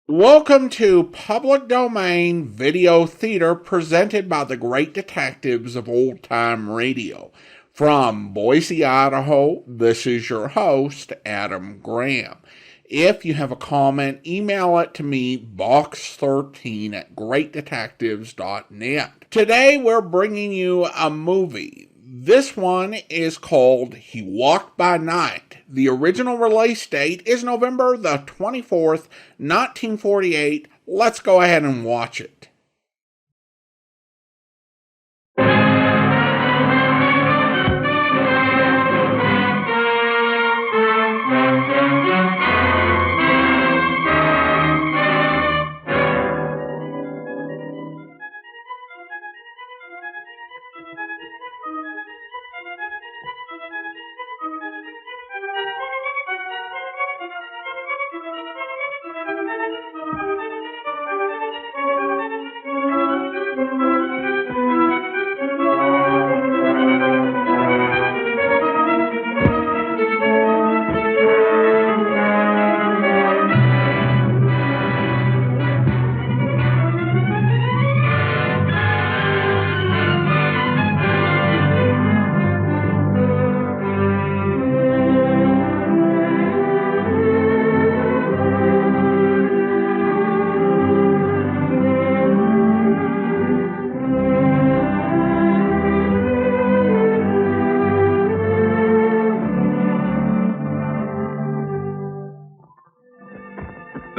Welcome to Public Domain Video Theater presented by the great detectives of old time radio. From Boise, Idaho, this is your host, Adam Graham. If you have a comment, email it to me, box13 at greatdetectives.net. Today we're bringing you a movie. This one is called He Walked by Night. The original release date is November the 24th, 1948. Let's go ahead and watch it.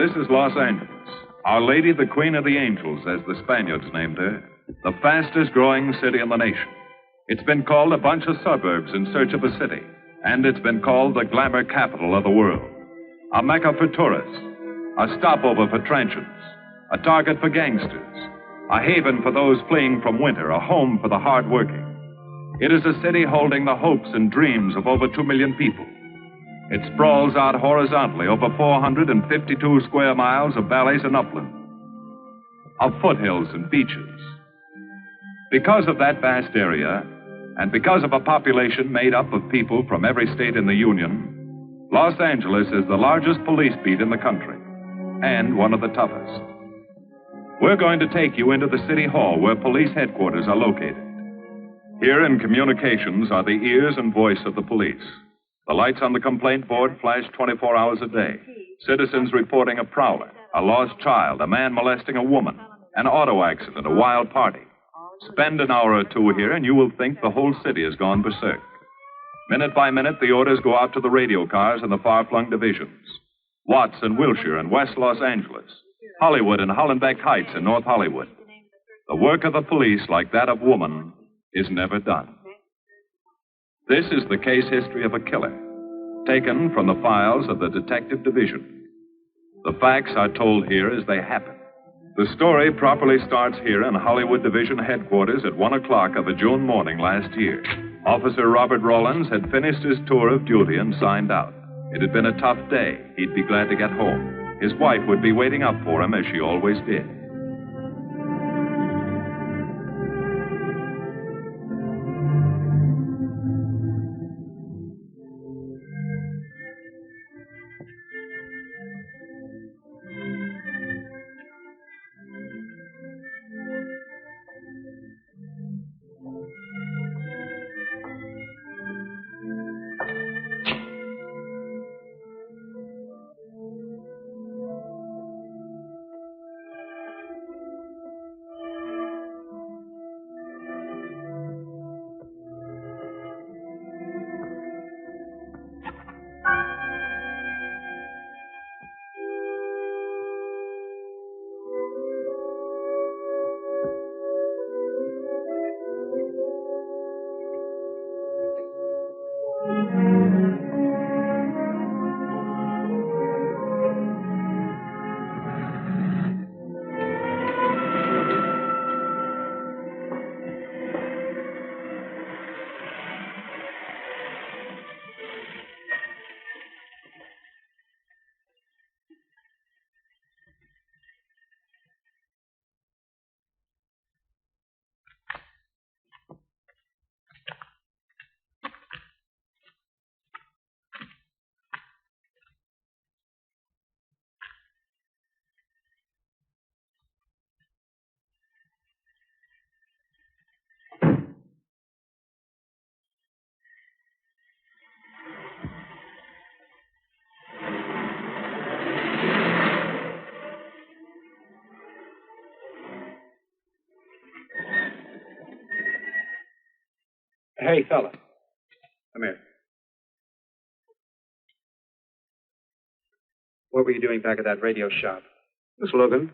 This is Los Angeles. Our Lady, the Queen of the Angels, as the Spaniards named her, the fastest growing city in the nation. It's been called a bunch of suburbs in search of a city, and it's been called the glamour capital of the world. A mecca for tourists, a stopover for transients, a target for gangsters, a haven for those fleeing from winter, a home for the hard-working. It is a city holding the hopes and dreams of over 2 million people. It sprawls out horizontally over 452 square miles of valleys and upland, of foothills and beaches. Because of that vast area, and because of a population made up of people from every state in the Union, Los Angeles is the largest police beat in the country, and one of the toughest. We're going to take you into the city hall where police headquarters are located. Here in communications are the ears and voice of the police. The lights on the complaint board flash 24 hours a day. Citizens reporting a prowler, a lost child, a man molesting a woman, an auto accident, a wild party. Spend an hour or two here and you will think the whole city has gone berserk. Minute by minute, the orders go out to the radio cars in the far-flung divisions. Watts and Wilshire and West Los Angeles. Hollywood and Hollenbeck Heights in North Hollywood. The work of the police, like that of woman, is never done. This is the case history of a killer, taken from the files of the Detective Division. The facts are told here as they happen. The story properly starts here in Hollywood Division headquarters at 1 o'clock of a June morning last year. Officer Robert Rollins had finished his tour of duty and signed out. It had been a tough day. He'd be glad to get home. His wife would be waiting up for him as she always did. Hey, fella. Come here. What were you doing back at that radio shop? Just looking.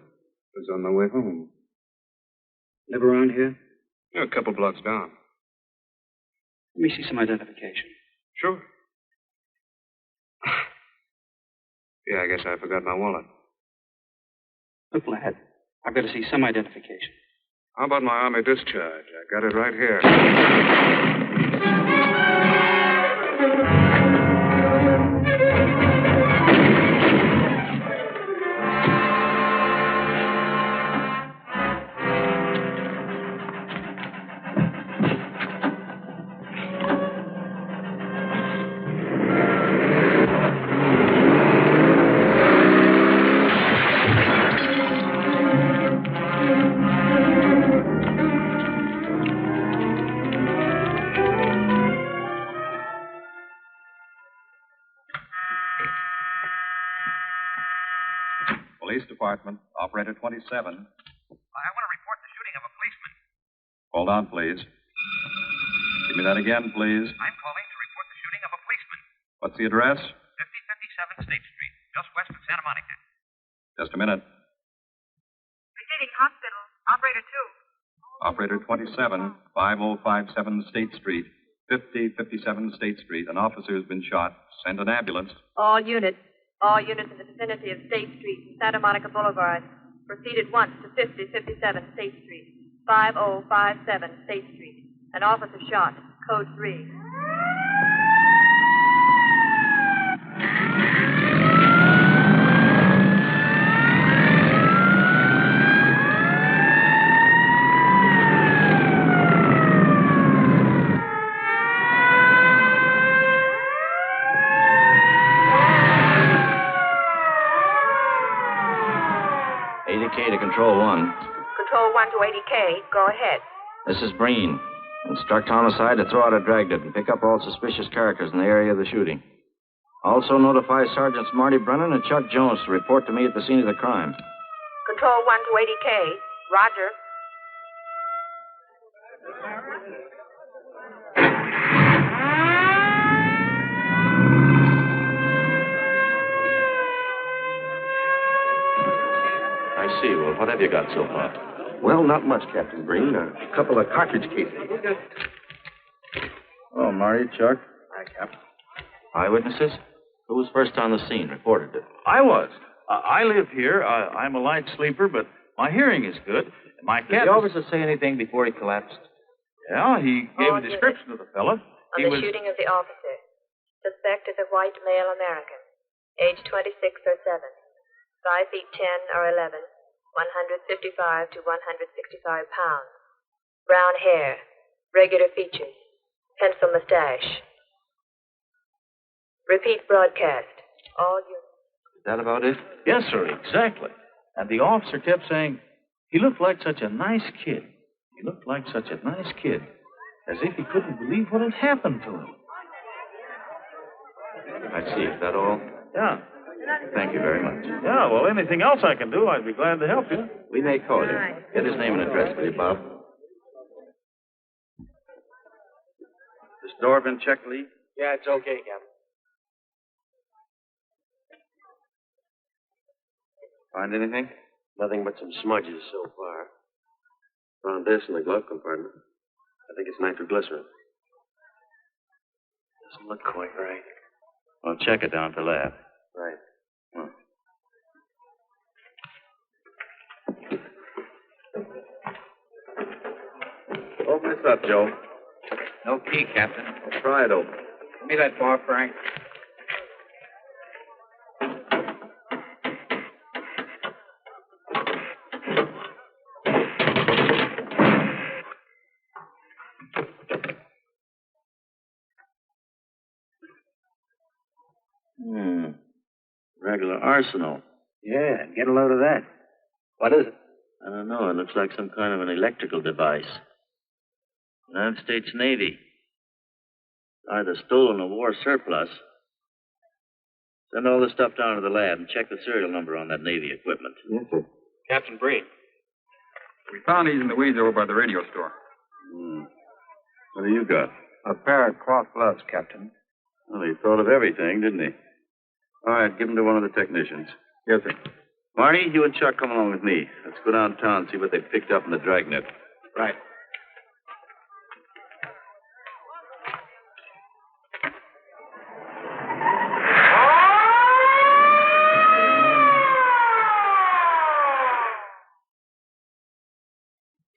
Was on my way home. Live around here? Yeah, a couple blocks down. Let me see some identification. Sure. Yeah, I guess I forgot my wallet. Look, lad, I've got to see some identification. How about my army discharge? I got it right here. Police Department, Operator 27. I want to report the shooting of a policeman. Hold on, please. Give me that again, please. I'm calling to report the shooting of a policeman. What's the address? 5057 State Street, just west of Santa Monica. Just a minute. Receiving hospital. Operator 2. Operator 27, 5057 State Street, 5057 State Street. An officer has been shot. Send an ambulance. All units in the vicinity of State Street and Santa Monica Boulevard. Proceed at once to 5057 State Street, 5057 State Street. An officer shot. Code 3. To Control 1. Control 1 to 80K. Go ahead. This is Breen. Instruct homicide to throw out a dragnet and pick up all suspicious characters in the area of the shooting. Also notify Sergeants Marty Brennan and Chuck Jones to report to me at the scene of the crime. Control 1 to 80K. Roger. I see. Well, what have you got so far? Well, not much, Captain Breen. A couple of cartridge cases. Oh, Marty, Chuck. Hi, Cap. Eyewitnesses? Who was first on the scene? Reported it. I was. I live here. I'm a light sleeper, but my hearing is good. My Did the officer say anything before he collapsed? Yeah, he gave a description of the fella. On the shooting of the officer. Suspect is a white male American. Age 26 or 7. 5 feet 10 or 11. 155 to 165 pounds. Brown hair. Regular features. Pencil mustache. Repeat broadcast. All units. Is that about it? Yes, sir, exactly. And the officer kept saying, he looked like such a nice kid. He looked like such a nice kid. As if he couldn't believe what had happened to him. I see. Is that all? Yeah. Thank you very much. Yeah, well, anything else I can do, I'd be glad to help you. We may call you. Get his name and address, will you, Bob? This door been checked, Lee? Yeah, it's okay, Captain. Find anything? Nothing but some smudges so far. Found this in the glove compartment. I think it's nitroglycerin. Doesn't look quite right. Well, check it down to lab. Right. Open this up, Joe. No key, Captain. I'll try it open. Give me that bar, Frank. Regular arsenal. Yeah, get a load of that. What is it? I don't know. It looks like some kind of an electrical device. United States Navy. Either stolen or war surplus. Send all this stuff down to the lab and check the serial number on that Navy equipment. Yes, sir. Captain Breen. We found these in the weeds over by the radio store. What do you got? A pair of cloth gloves, Captain. Well, he thought of everything, didn't he? All right, give him to one of the technicians. Yes, sir. Marty, you and Chuck come along with me. Let's go downtown and see what they picked up in the dragnet. Right.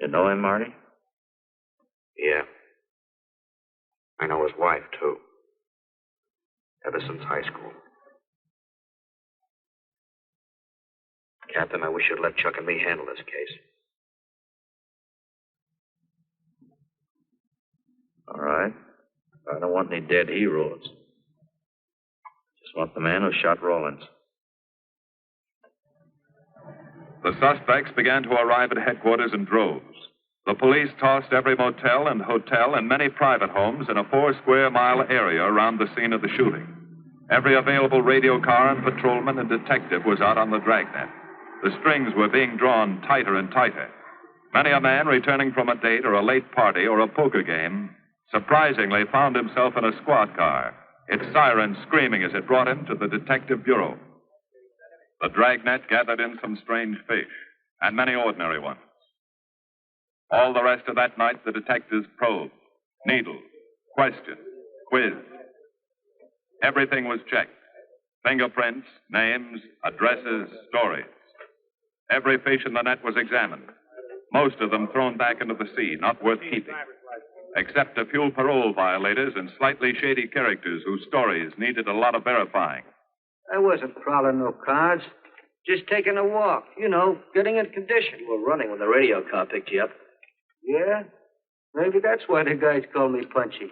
You know him, Marty? Yeah. I know his wife, too. Ever since high school. Captain, I wish you'd let Chuck and me handle this case. All right. I don't want any dead heroes. Just want the man who shot Rollins. The suspects began to arrive at headquarters in droves. The police tossed every motel and hotel and many private homes in a 4-square-mile area around the scene of the shooting. Every available radio car and patrolman and detective was out on the dragnet. The strings were being drawn tighter and tighter. Many a man returning from a date or a late party or a poker game surprisingly found himself in a squad car, its siren screaming as it brought him to the detective bureau. The dragnet gathered in some strange fish, and many ordinary ones. All the rest of that night, the detectives probed, needled, questioned, quizzed. Everything was checked. Fingerprints, names, addresses, stories. Every fish in the net was examined. Most of them thrown back into the sea, not worth keeping. Except a few parole violators and slightly shady characters whose stories needed a lot of verifying. I wasn't prowling no cars. Just taking a walk. You know, getting in condition. You were running when the radio car picked you up. Yeah? Maybe that's why the guys call me Punchy.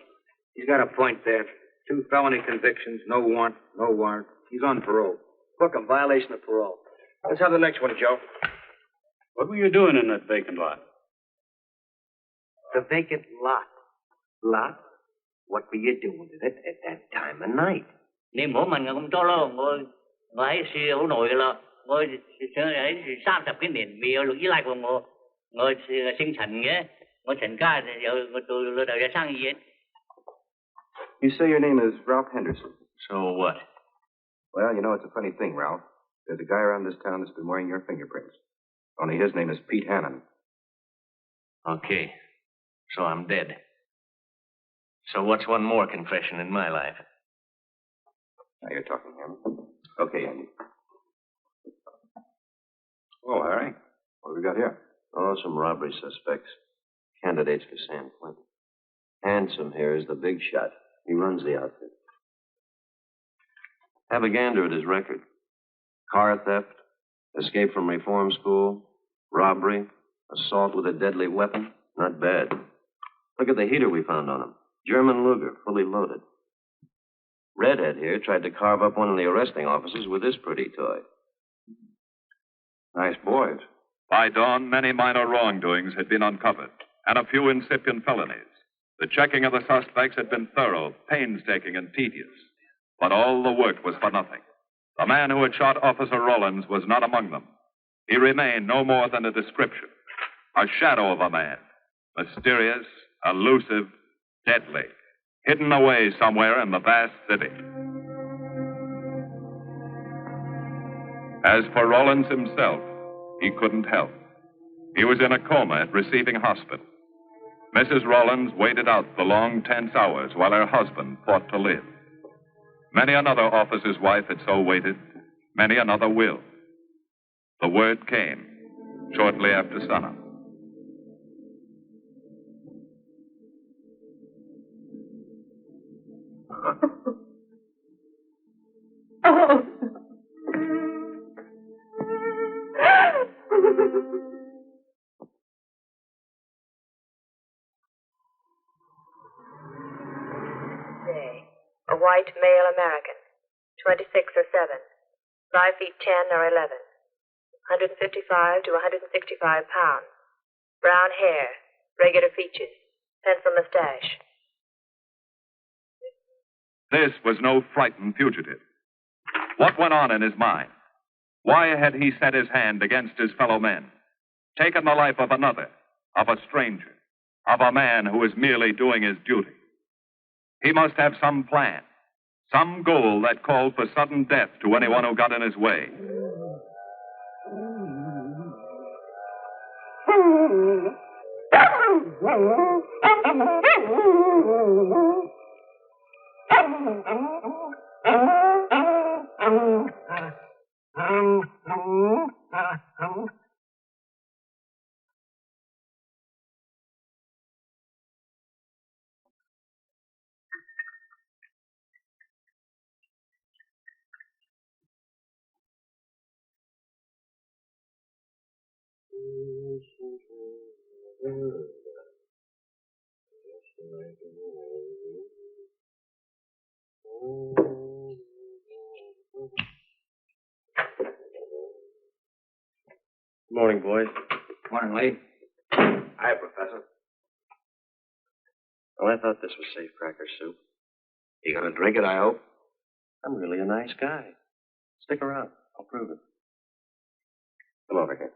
He's got a point there. 2 felony convictions, no warrant, no warrant. He's on parole. Book him, violation of parole. Let's have the next one, Joe. What were you doing in that vacant lot? The vacant lot. Lot? What were you doing in it at that time of night? Niệm của mình cũng cho lo ngồi ấy siêu nổi là ngồi ấy 30 cái年 vì lúc ý lại của ngồi sinh thành cái ngồi thành ca giờ tôi đầu ra sang gì. You say your name is Ralph Henderson. So what? Well, you know, it's a funny thing, Ralph. There's a guy around this town that's been wearing your fingerprints. Only his name is Pete Hannon. Okay. So I'm dead. So what's one more confession in my life? Now you're talking, Andy. Okay, Andy. Oh, Harry. What have we got here? Oh, some robbery suspects. Candidates for San Quentin. Handsome here is the big shot. He runs the outfit. Have a gander at his record. Car theft, escape from reform school, robbery, assault with a deadly weapon. Not bad. Look at the heater we found on him. German Luger, fully loaded. Redhead here tried to carve up one of the arresting officers with this pretty toy. Nice boys. By dawn, many minor wrongdoings had been uncovered, and a few incipient felonies. The checking of the suspects had been thorough, painstaking, and tedious. But all the work was for nothing. The man who had shot Officer Rollins was not among them. He remained no more than a description, a shadow of a man, mysterious, elusive, deadly, hidden away somewhere in the vast city. As for Rollins himself, he couldn't help. He was in a coma at receiving hospital. Mrs. Rollins waited out the long, tense hours while her husband fought to live. Many another officer's wife had so waited. Many another will. The word came shortly after sunup. Oh. Day. A white male American, 26 or 7, 5 feet 10 or 11, 155 to 165 pounds, brown hair, regular features, pencil mustache. This was no frightened fugitive. What went on in his mind? Why had he set his hand against his fellow men, taken the life of another, of a stranger, of a man who was merely doing his duty? He must have some plan, some goal that called for sudden death to anyone who got in his way. Good morning, boys. Morning, Lee. Hi, Professor. Well, I thought this was safe cracker soup. You gonna drink it, I hope? I'm really a nice guy. Stick around. I'll prove it. Come over here.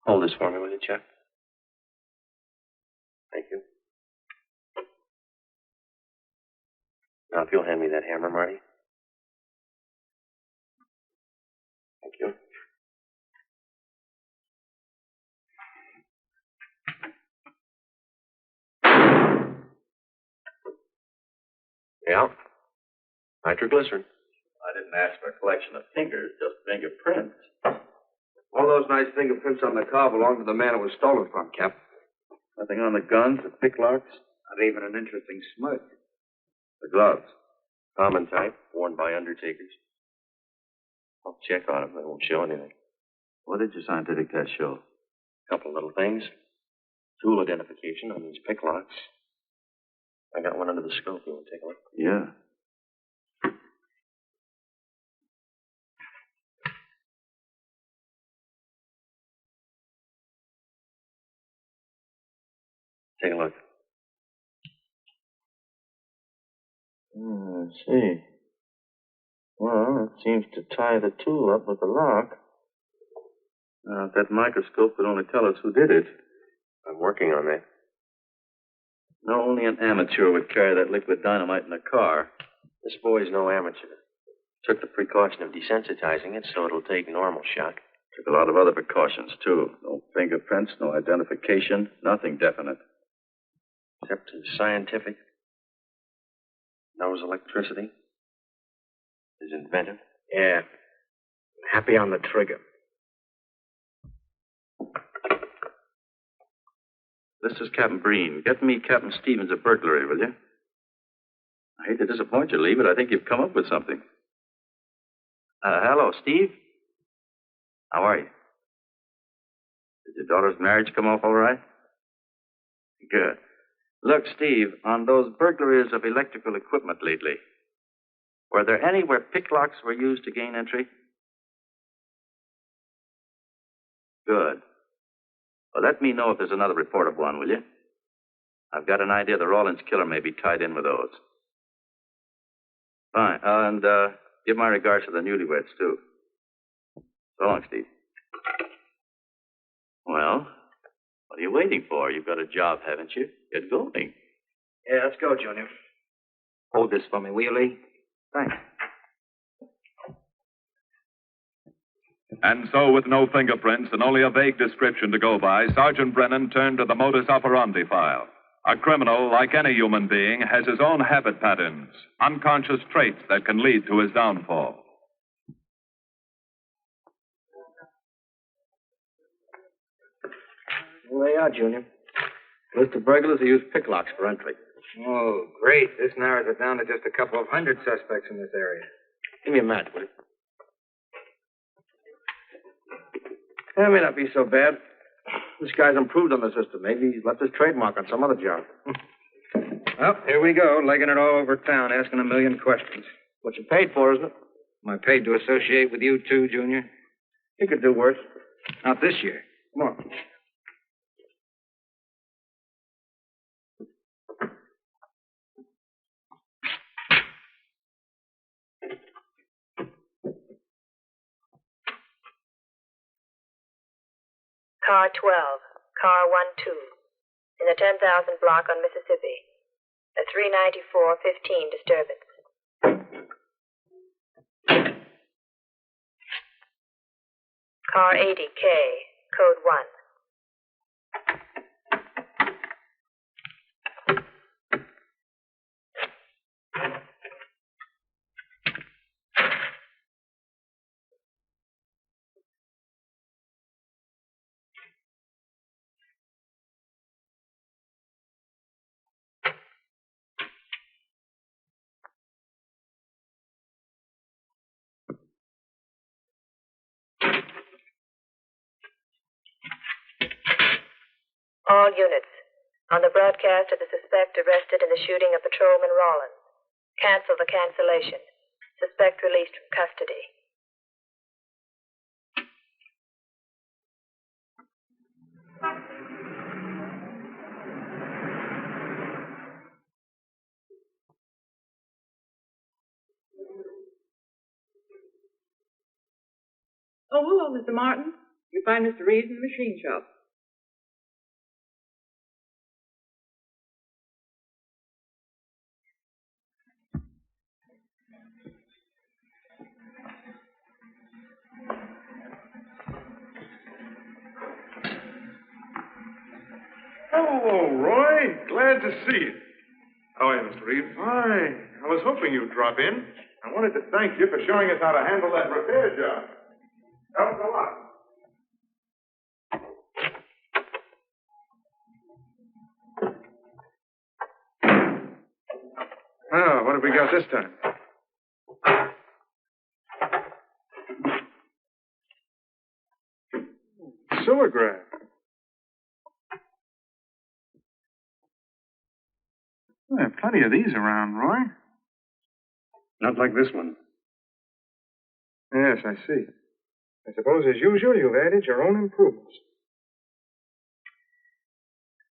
Hold this for me, will you, Chuck? Thank you. Now, if you'll hand me that hammer, Marty. Thank you. Yeah. Nitroglycerin. I didn't ask for a collection of fingers, just fingerprints. All those nice fingerprints on the car belong to the man it was stolen from, Cap. Nothing on the guns, the picklocks. Not even an interesting smudge. The gloves. Common type, worn by undertakers. I'll check on them. They won't show anything. What did your scientific test show? A couple little things. Tool identification on these picklocks. I got one under the scope. You want to take a look? Yeah. Take a look. I see. Well, it seems to tie the tool up with the lock. Now, if that microscope could only tell us who did it. I'm working on that. No, only an amateur would carry that liquid dynamite in a car. This boy's no amateur. Took the precaution of desensitizing it so it'll take normal shock. Took a lot of other precautions, too. No fingerprints, no identification, nothing definite. Except his scientific. Knows electricity. Is inventive. Yeah. Happy on the trigger. This is Captain Breen. Get me Captain Stevens a burglary, will you? I hate to disappoint you, Lee, but I think you've come up with something. Hello, Steve. How are you? Did your daughter's marriage come off all right? Good. Look, Steve, on those burglaries of electrical equipment lately, were there any where picklocks were used to gain entry? Good. Well, let me know if there's another report of one, will you? I've got an idea the Rawlins killer may be tied in with those. Fine. And give my regards to the newlyweds, too. So long, Steve. Well, what are you waiting for? You've got a job, haven't you? Get going. Yeah, let's go, Junior. Hold this for me, will you, Lee? Thanks. And so, with no fingerprints and only a vague description to go by, Sergeant Brennan turned to the modus operandi file. A criminal, like any human being, has his own habit patterns, unconscious traits that can lead to his downfall. Well, they are, Junior. List of burglars who use picklocks for entry. Oh, great. This narrows it down to just a couple of hundred suspects in this area. Give me a match, will you? That may not be so bad. This guy's improved on the system. Maybe he's left his trademark on some other job. Well, here we go, legging it all over town, asking a million questions. What you paid for, isn't it? Am I paid to associate with you, too, Junior? You could do worse. Not this year. Come on. Car 12, car 12, in the 10,000 block on Mississippi. A 394-15 disturbance. Car 80K, code 1. All units. On the broadcast of the suspect arrested in the shooting of Patrolman Rollins. Cancel the cancellation. Suspect released from custody. Oh, hello, Mr. Martin. You find Mr. Reeves in the machine shop. Oh, Roy. Glad to see you. How are you, Mr. Reeves? Fine. I was hoping you'd drop in. I wanted to thank you for showing us how to handle that repair job. Helped a lot. Well, what have we got this time? Silvergraph. There are plenty of these around, Roy. Not like this one. Yes, I see. I suppose, as usual, you've added your own improvements.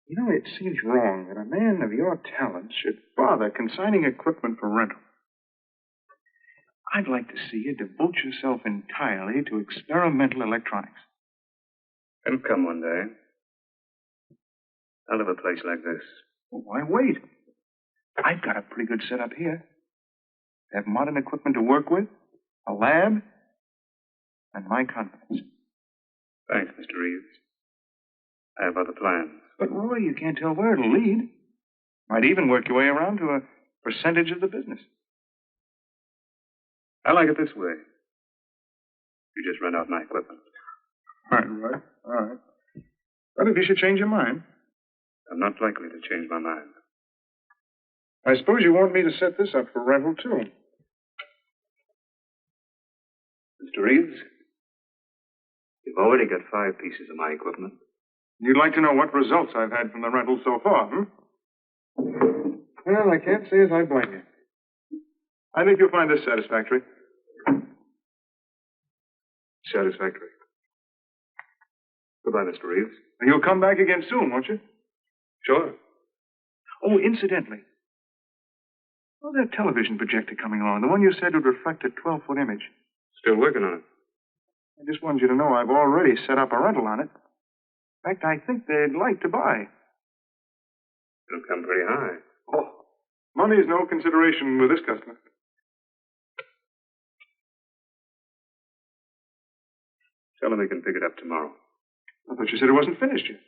You know, it seems wrong that a man of your talents should bother consigning equipment for rental. I'd like to see you devote yourself entirely to experimental electronics. It'll come one day. I'll have a place like this. Well, why wait? I've got a pretty good setup here. I have modern equipment to work with, a lab, and my confidence. Thanks, Mr. Reeves. I have other plans. But, Roy, you can't tell where it'll lead. Might even work your way around to a percentage of the business. I like it this way. You just rent out my equipment. All right, Roy. All right. But if you should change your mind. I'm not likely to change my mind. I suppose you want me to set this up for rental, too. Mr. Reeves, you've already got 5 pieces of my equipment. You'd like to know what results I've had from the rental so far, Well, I can't say as I blame you. I think you'll find this satisfactory. Satisfactory. Goodbye, Mr. Reeves. And you'll come back again soon, won't you? Sure. Oh, incidentally. How's that television projector coming along? The one you said would reflect a 12-foot image. Still working on it. I just wanted you to know I've already set up a rental on it. In fact, I think they'd like to buy. It'll come pretty high. Oh, money's no consideration with this customer. Tell him he can pick it up tomorrow. I thought you said it wasn't finished yet.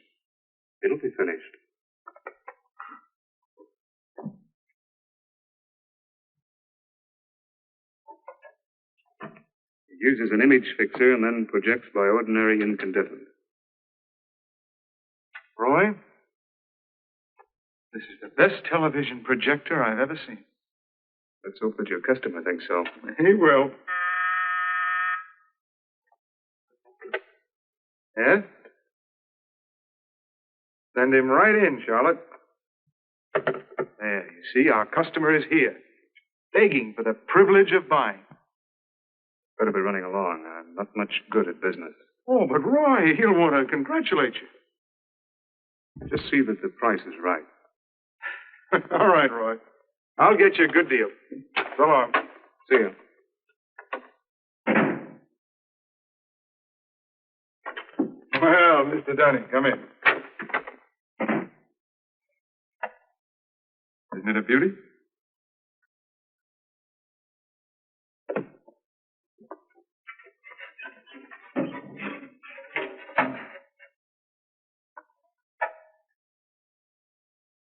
It'll be finished. It uses an image fixer and then projects by ordinary incandescent. Roy, this is the best television projector I've ever seen. Let's hope that your customer thinks so. He will. Yes? Send him right in, Charlotte. There, you see, our customer is here, begging for the privilege of buying. Better be running along. I'm not much good at business. Oh, but Roy, he'll want to congratulate you. Just see that the price is right. All right, Roy. I'll get you a good deal. So long. See you. Well, Mr. Mr. Dunning, come in. Isn't it a beauty?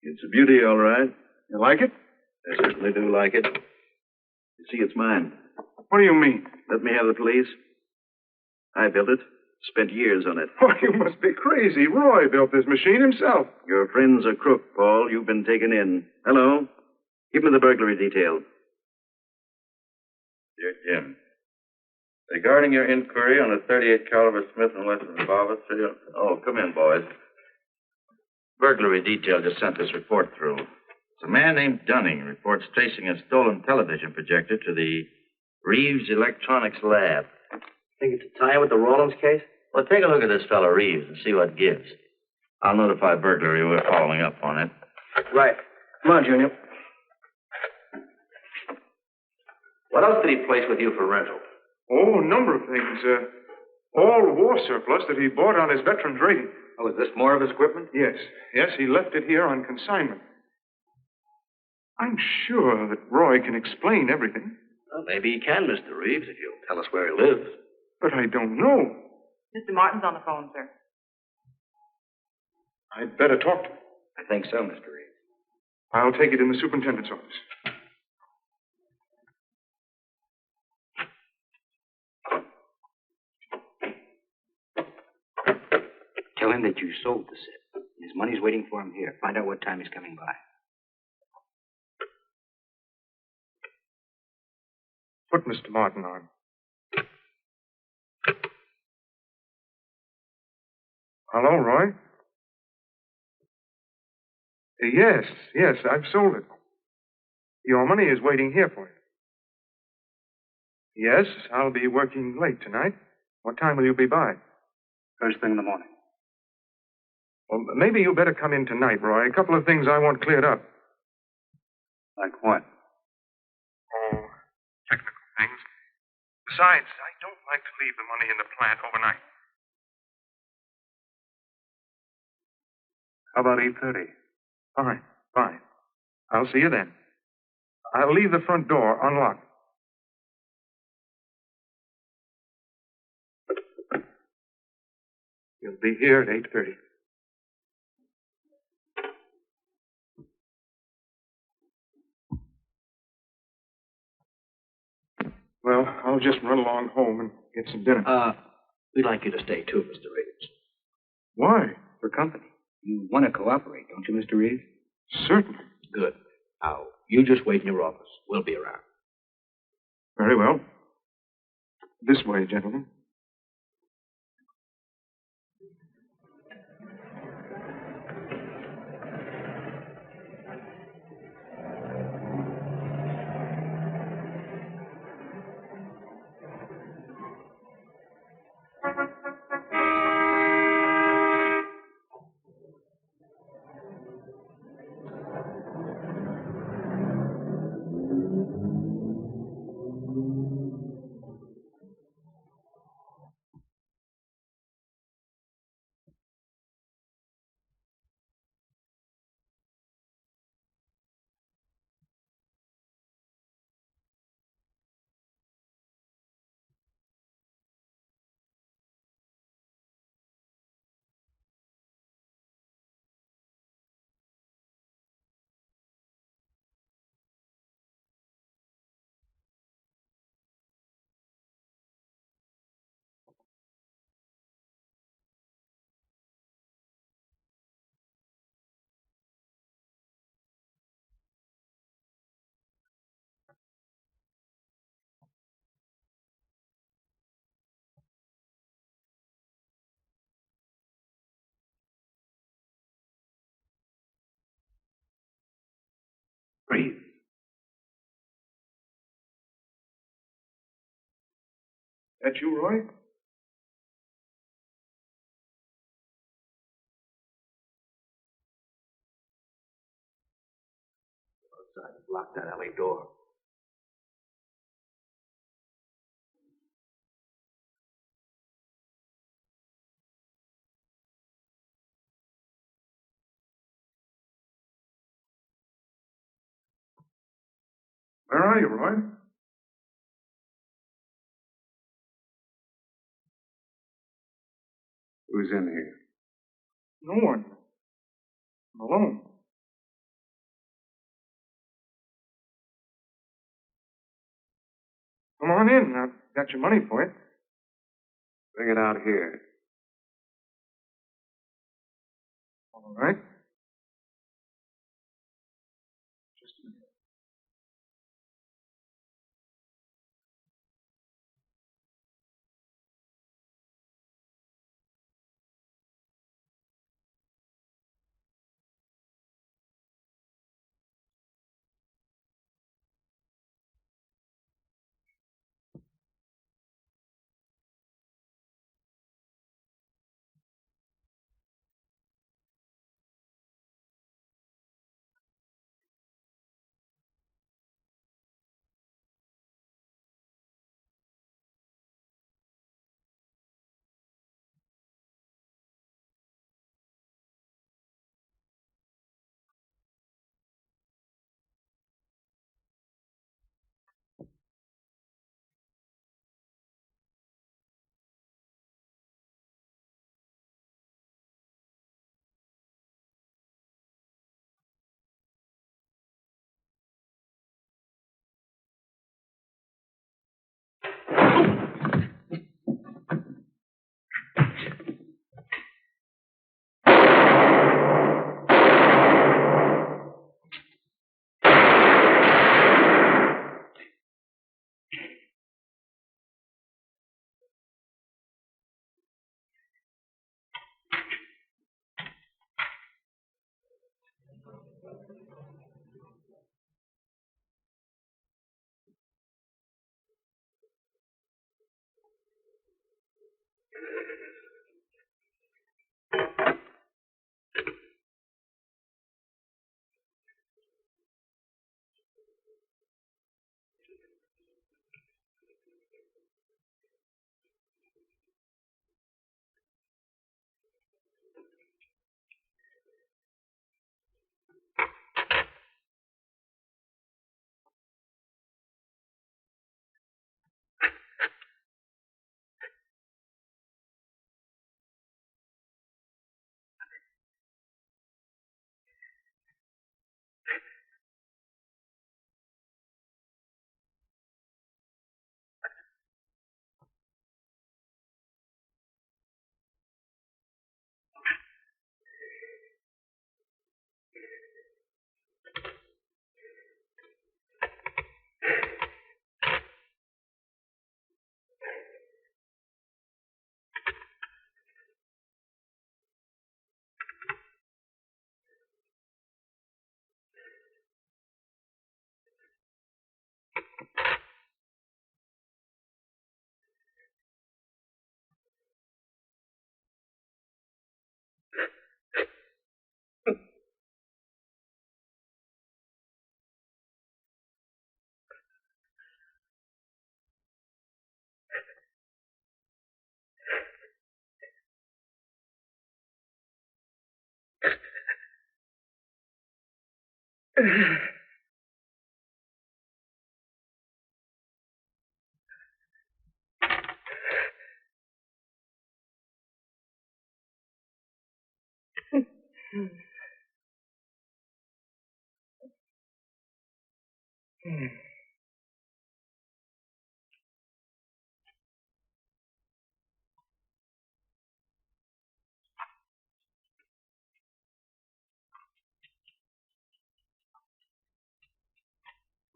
It's a beauty, all right. You like it? I certainly do like it. You see, it's mine. What do you mean? Let me have the police. I built it. Spent years on it. Oh, you must be crazy. Roy built this machine himself. Your friend's a crook, Paul. You've been taken in. Hello? Give me the burglary detail. Dear Jim, regarding your inquiry on a 38 caliber Smith & Wesson revolver, come in, boys. Burglary detail just sent this report through. It's a man named Dunning reports tracing a stolen television projector to the Reeves Electronics Lab. Think it's a tie with the Rawlins case? Well, take a look at this fellow Reeves and see what gives. I'll notify burglary we're following up on it. Right. Come on, Junior. What else did he place with you for rental? Oh, a number of things. All war surplus that he bought on his veterans rating. Oh, is this more of his equipment? Yes. Yes, he left it here on consignment. I'm sure that Roy can explain everything. Well, maybe he can, Mr. Reeves, if you'll tell us where he lives. But I don't know. Mr. Martin's on the phone, sir. I'd better talk to him. I think so, Mr. Reeves. I'll take it in the superintendent's office. Tell him that you sold the set. His money's waiting for him here. Find out what time he's coming by. Put Mr. Martin on. Hello, Roy? Yes, I've sold it. Your money is waiting here for you. Yes, I'll be working late tonight. What time will you be by? First thing in the morning. Well, maybe you better come in tonight, Roy. A couple of things I want cleared up. Like what? Oh, technical things. Besides, I don't like to leave the money in the plant overnight. How about 8:30? Fine. I'll see you then. I'll leave the front door unlocked. You'll be here at 8:30. Well, I'll just run along home and get some dinner. We'd like you to stay too, Mr. Reeves. Why? For company. You want to cooperate, don't you, Mr. Reeves? Certainly. Good. Now, you just wait in your office. We'll be around. Very well. This way, gentlemen. Reeves. That you, Roy? Outside, lock that alley door. Where are you, Roy? Who's in here? No one. I'm alone. Come on in. I've got your money for it. Bring it out here. All right. Just a minute.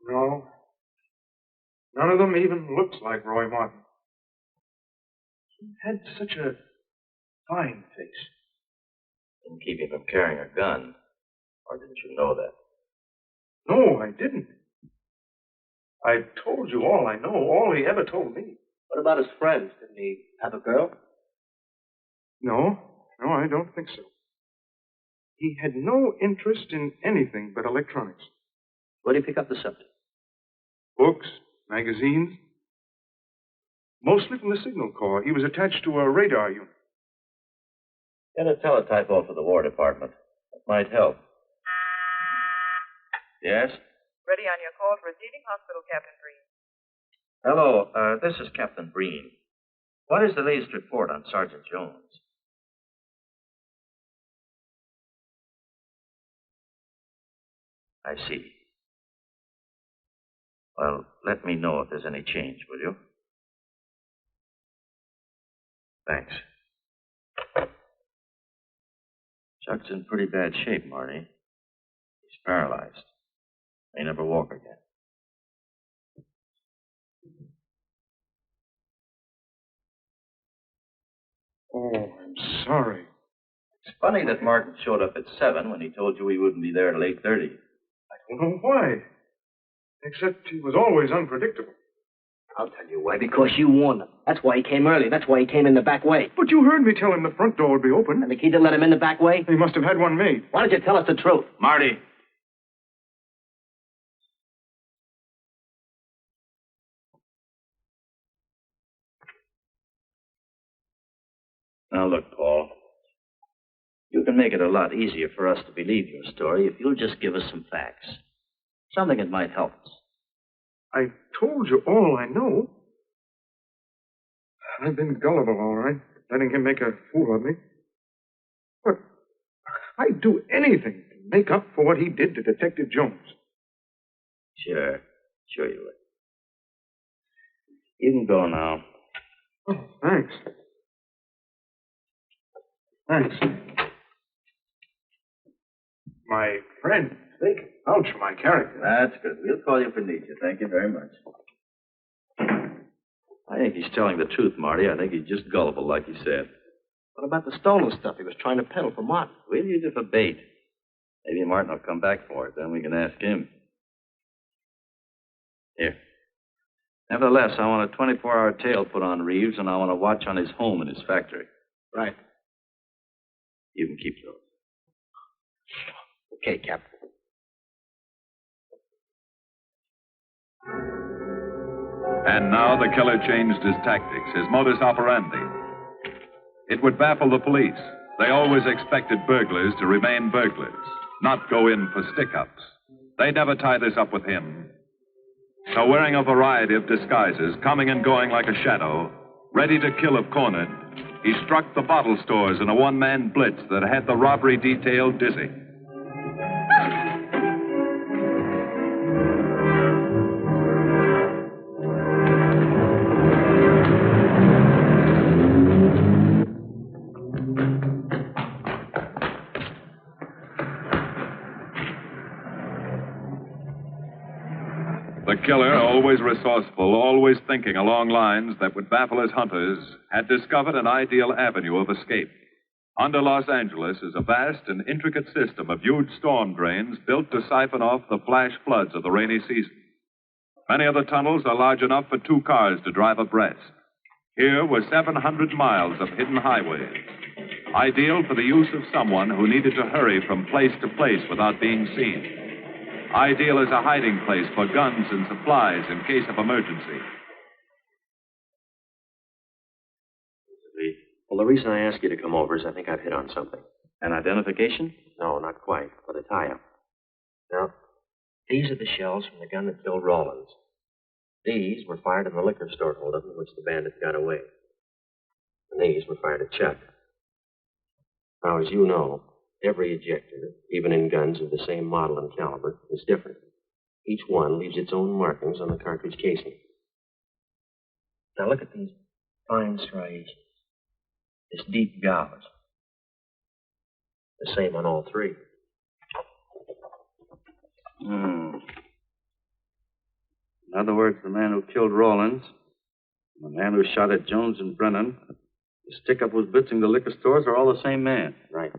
No. None of them even looks like Roy Martin. He had such a fine face. Didn't keep him from carrying a gun. Or didn't you know that? No, I didn't. I told you all I know, all he ever told me. What about his friends? Didn't he have a girl? No, I don't think so. He had no interest in anything but electronics. Where did he pick up the subject? Books, magazines. Mostly from the Signal Corps. He was attached to a radar unit. Get a teletype off for the War Department. That might help. Yes? Ready on your call for receiving hospital, Captain Breen. Hello, this is Captain Breen. What is the latest report on Sergeant Jones? I see. Well, let me know if there's any change, will you? Thanks. Chuck's in pretty bad shape, Marty. He's paralyzed. May never walk again. Oh, I'm sorry. It's funny that Martin showed up at 7 when he told you he wouldn't be there till 8:30. I don't know why. Except he was always unpredictable. I'll tell you why. Because you warned him. That's why he came early. That's why he came in the back way. But you heard me tell him the front door would be open. And the key to let him in the back way? He must have had one made. Why don't you tell us the truth? Marty. Now, look, Paul. You can make it a lot easier for us to believe your story if you'll just give us some facts. Something that might help us. I told you all I know. I've been gullible, all right, letting him make a fool of me. But I'd do anything to make up for what he did to Detective Jones. Sure you would. You can go now. Oh, thanks. Thanks. My friend, think. Ouch for my character. That's good. We'll call you if we need you. Thank you very much. I think he's telling the truth, Marty. I think he's just gullible, like he said. What about the stolen stuff he was trying to peddle for Martin? We'll use it for bait. Maybe Martin will come back for it. Then we can ask him. Here. Nevertheless, I want a 24-hour tail put on Reeves, and I want a watch on his home and his factory. Right. You can keep those. Okay, Captain. And now the killer changed his tactics, his modus operandi. It would baffle the police. They always expected burglars to remain burglars, not go in for stick-ups. They'd never tie this up with him. So wearing a variety of disguises, coming and going like a shadow, ready to kill if cornered, he struck the bottle stores in a one-man blitz that had the robbery detail dizzy. The killer, always resourceful, always thinking along lines that would baffle his hunters, had discovered an ideal avenue of escape. Under Los Angeles is a vast and intricate system of huge storm drains built to siphon off the flash floods of the rainy season. Many of the tunnels are large enough for 2 cars to drive abreast. Here were 700 miles of hidden highways, ideal for the use of someone who needed to hurry from place to place without being seen. Ideal as a hiding place for guns and supplies in case of emergency. Well, the reason I asked you to come over is I think I've hit on something. An identification? No, not quite, but a tie-up. Now, these are the shells from the gun that killed Rawlins. These were fired in the liquor store holdup in which the bandit got away. And these were fired at Chuck. Now, as you know, every ejector, even in guns of the same model and caliber, is different. Each one leaves its own markings on the cartridge casing. Now look at these fine striations. This deep gouge. The same on all 3. In other words, the man who killed Rawlins, the man who shot at Jones and Brennan, the stick-up who's blitzing the liquor stores are all the same man. Right.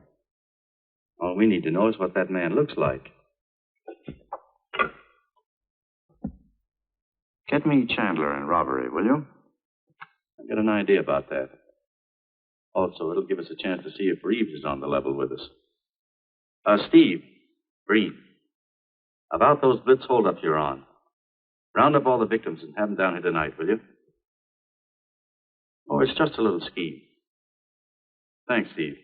All we need to know is what that man looks like. Get me Chandler in robbery, will you? I've got an idea about that. Also, it'll give us a chance to see if Reeves is on the level with us. Steve. Breen. About those blitz holdups you're on. Round up all the victims and have them down here tonight, will you? Oh, it's just a little scheme. Thanks, Steve.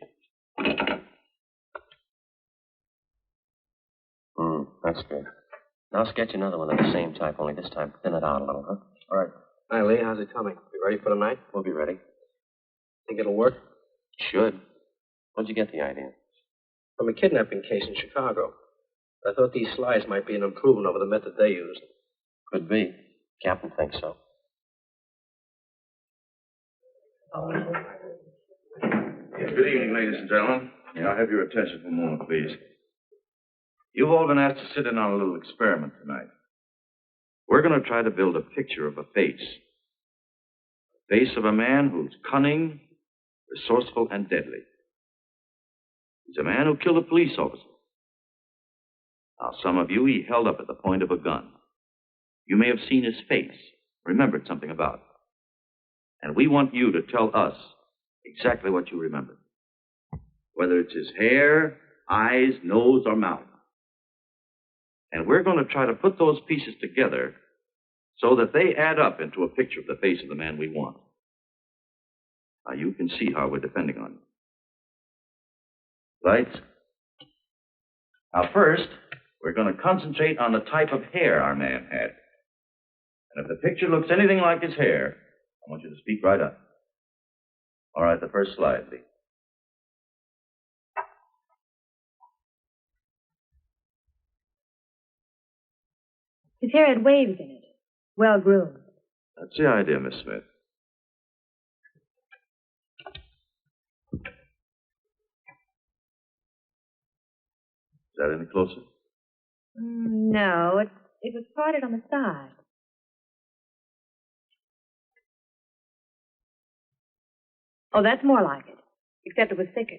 That's good. Now sketch another one of the same type, only this time thin it out a little, huh? All right. Hi, Lee. How's it coming? You ready for the night? We'll be ready. Think it'll work? Should. Where'd you get the idea? From a kidnapping case in Chicago. I thought these slides might be an improvement over the method they used. Could be. Captain thinks so. Good evening, ladies and gentlemen. May I have your attention for a moment, please? You've all been asked to sit in on a little experiment tonight. We're going to try to build a picture of a face. A face of a man who's cunning, resourceful, and deadly. He's a man who killed a police officer. Now, some of you he held up at the point of a gun. You may have seen his face, remembered something about it. And we want you to tell us exactly what you remember. Whether it's his hair, eyes, nose, or mouth. And we're going to try to put those pieces together so that they add up into a picture of the face of the man we want. Now, you can see how we're depending on you. Lights? Now, first, we're going to concentrate on the type of hair our man had. And if the picture looks anything like his hair, I want you to speak right up. All right, the first slide, Lee. His hair had waves in it. Well groomed. That's the idea, Miss Smith. Is that any closer? No, it was parted on the side. Oh, that's more like it, except it was thicker.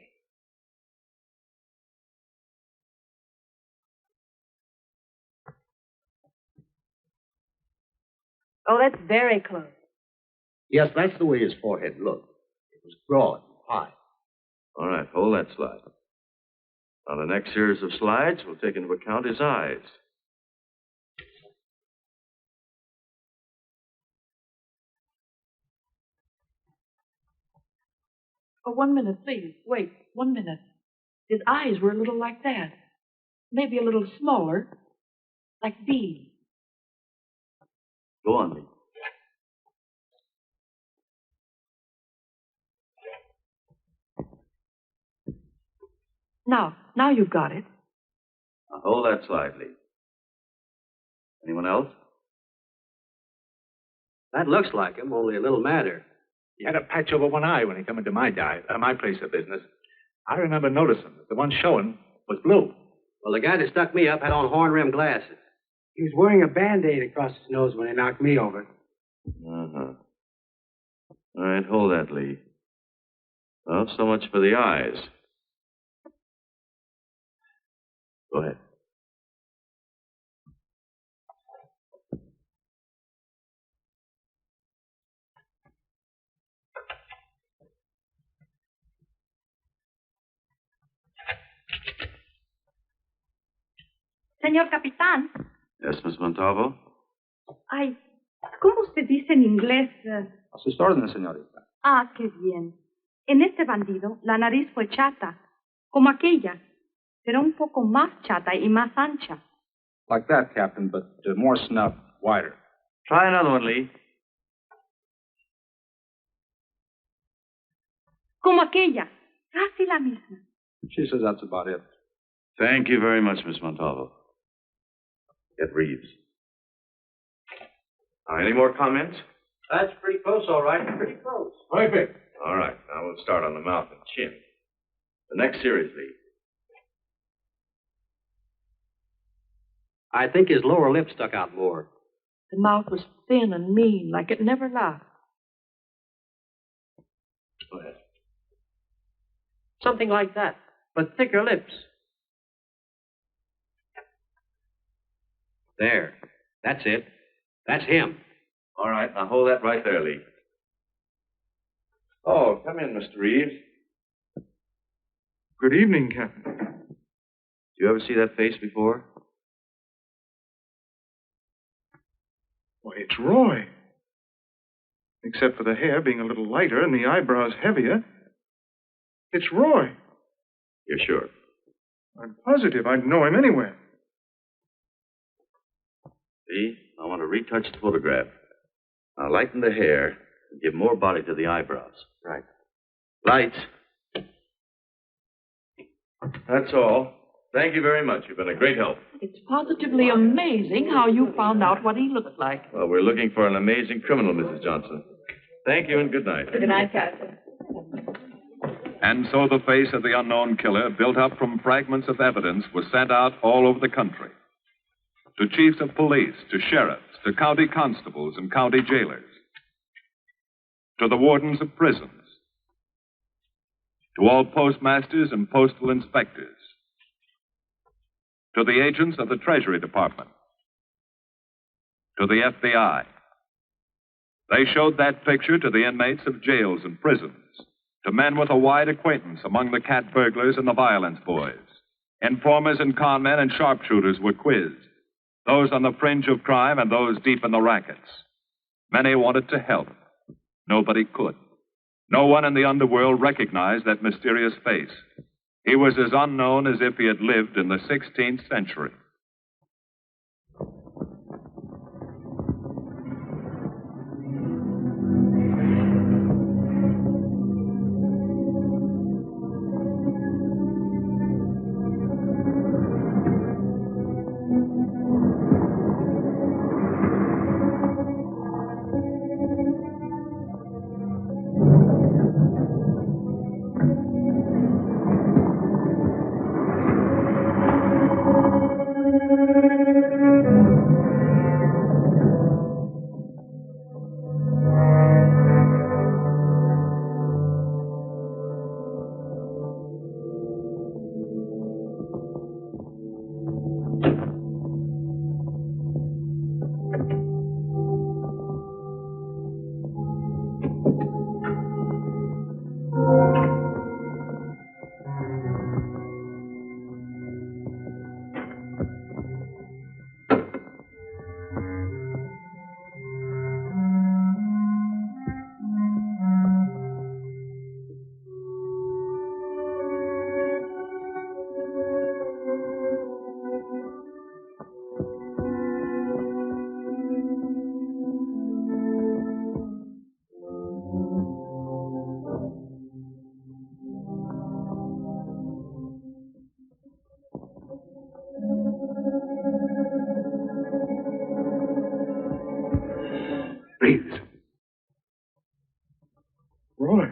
Oh, that's very close. Yes, that's the way his forehead looked. It was broad and high. All right, hold that slide. Now, the next series of slides will take into account his eyes. Oh, 1 minute, please. Wait, 1 minute. His eyes were a little like that. Maybe a little smaller, like beads. Go on, Lee. Now you've got it. Now, hold that slide, Lee. Anyone else? That looks like him, only a little madder. He had a patch over one eye when he come into my place of business. I remember noticing that the one showing was blue. Well, the guy that stuck me up had on horn-rimmed glasses. He was wearing a Band-Aid across his nose when he knocked me over. Uh-huh. All right, hold that, Lee. Well, so much for the eyes. Go ahead. Señor Capitán. Yes, Miss Montalvo? Ay, ¿cómo se dice en inglés? A sus órdenes, señorita. Ah, qué bien. En este bandido, la nariz fue chata, como aquella, pero un poco más chata y más ancha. Like that, Captain, but more snout, wider. Try another one, Lee. Como aquella, casi la misma. She says that's about it. Thank you very much, Miss Montalvo. Get Reeves. Any more comments? That's pretty close, all right. Pretty close. Perfect. All right, now we'll start on the mouth and chin. The next series, Lee. I think his lower lip stuck out more. The mouth was thin and mean, like it never laughed. Go ahead. Something like that, but thicker lips. There. That's it. That's him. All right, now hold that right there, Lee. Oh, come in, Mr. Reeves. Good evening, Captain. Did you ever see that face before? Why, it's Roy. Except for the hair being a little lighter and the eyebrows heavier. It's Roy. You're sure? I'm positive I'd know him anywhere. See? I want to retouch the photograph. Now lighten the hair and give more body to the eyebrows. Right. Lights. That's all. Thank you very much. You've been a great help. It's positively amazing how you found out what he looks like. Well, we're looking for an amazing criminal, Mrs. Johnson. Thank you and good night. Good night, Captain. And so the face of the unknown killer, built up from fragments of evidence, was sent out all over the country. To chiefs of police, to sheriffs, to county constables and county jailers, to the wardens of prisons, to all postmasters and postal inspectors, to the agents of the Treasury Department, to the FBI. They showed that picture to the inmates of jails and prisons, to men with a wide acquaintance among the cat burglars and the violence boys. Informers and con men and sharpshooters were quizzed, those on the fringe of crime and those deep in the rackets. Many wanted to help. Nobody could. No one in the underworld recognized that mysterious face. He was as unknown as if he had lived in the 16th century. Roy.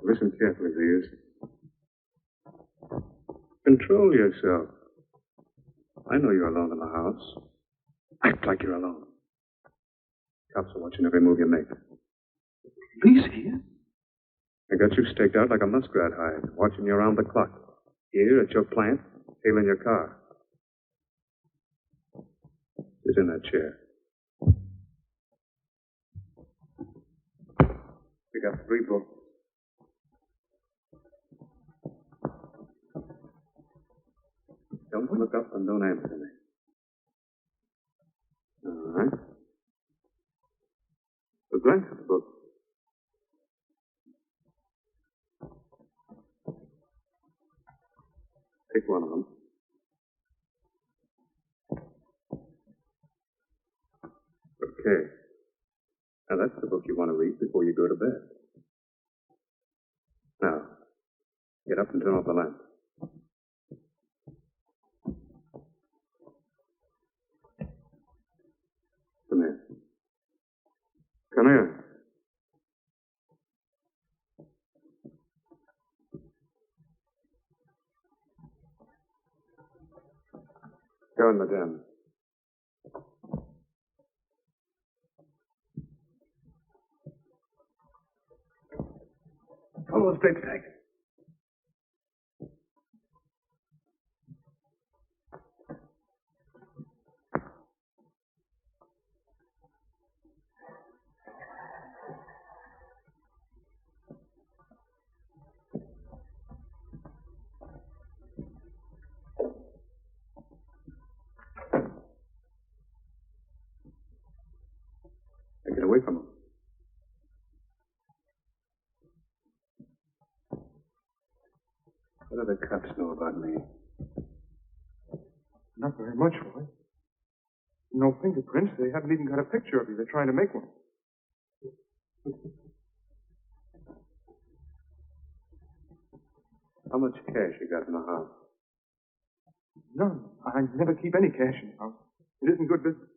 Listen carefully, please. Control yourself. I know you're alone in the house. Act like you're alone. Cops are watching every move you make. Police here? I got you staked out like a muskrat hide, watching you around the clock. Here at your plant, tailing your car. Sit in that chair. We got 3 books. Don't look up and don't answer me. All right. So glance at the book. Pick one of them. Okay. Now, that's the book you want to read before you go to bed. Now, get up and turn off the lamp. Come here. Come here. Go in, madame. Follow the straight tag. Now get away from him. What do the cops know about me? Not very much, Roy. No fingerprints. They haven't even got a picture of you. They're trying to make one. How much cash you got in the house? None. I never keep any cash in the house. It isn't good business.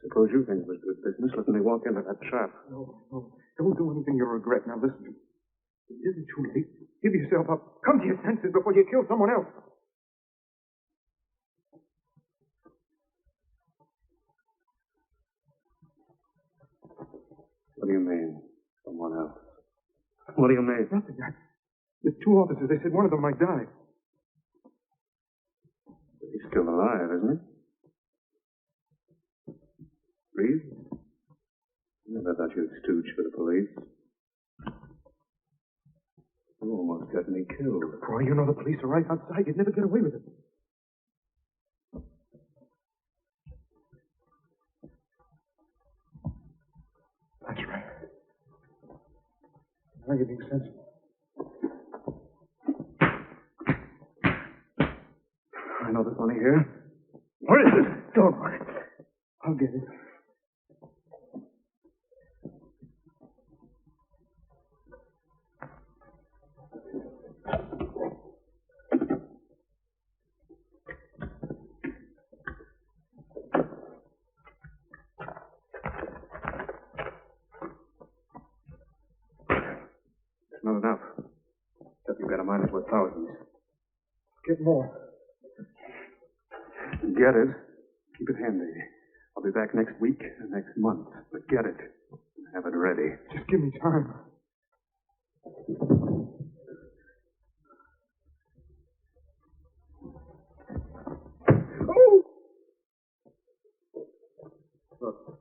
Suppose you think it was good business, letting me walk into that trap. No. Don't do anything you'll regret. Now listen to me. It isn't too late. Give yourself up. Come to your senses before you kill someone else. What do you mean, someone else? What do you mean? Nothing. There's two officers. They said one of them might die. But he's still alive, isn't he? Reed? I never thought you'd stooge for the police. You almost got me killed. Boy, you know the police are right outside. You'd never get away with it. That's right. Now you make sense. I know there's money here. What is it? Don't worry. I'll get it. It's not enough. Except you've got a mind it's worth thousands. Get more. Get it. Keep it handy. I'll be back next week and next month. But get it. Have it ready. Just give me time. Oh! Look,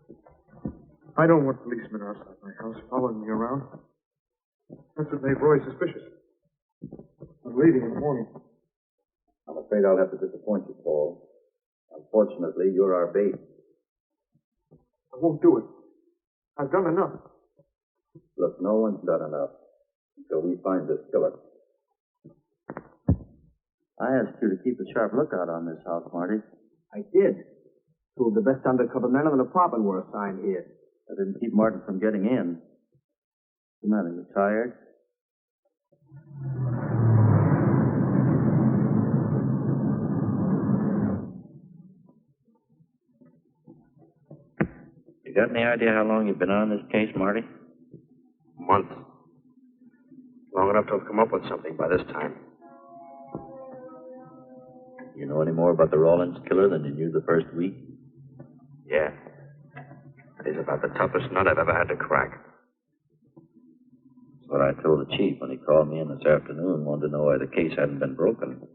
I don't want policemen outside my house following me around. That's what made Roy suspicious. I'm leaving in the morning. I'm afraid I'll have to disappoint you, Paul. Unfortunately, you're our bait. I won't do it. I've done enough. Look, no one's done enough until we find this killer. I asked you to keep a sharp lookout on this house, Marty. I did. Two of the best undercover men in the department were assigned here. I didn't keep Martin from getting in. What's the matter? You tired? You got any idea how long you've been on this case, Marty? Months. Long enough to have come up with something by this time. You know any more about the Rawlins killer than you knew the first week? Yeah. It is about the toughest nut I've ever had to crack. That's what I told the chief when he called me in this afternoon, wanted to know why the case hadn't been broken.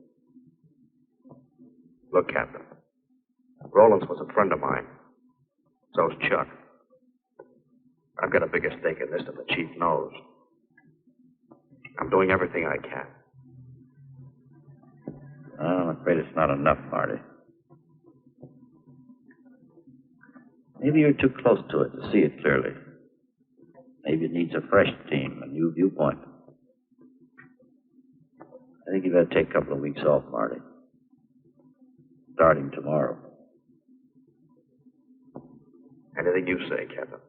Look, Captain. Rawlins was a friend of mine. So's Chuck. I've got a bigger stake in this than the chief knows. I'm doing everything I can. I'm afraid it's not enough, Marty. Maybe you're too close to it to see it clearly. Maybe it needs a fresh team, a new viewpoint. I think you've got to take a couple of weeks off, Marty. Starting tomorrow. Anything you say, Captain.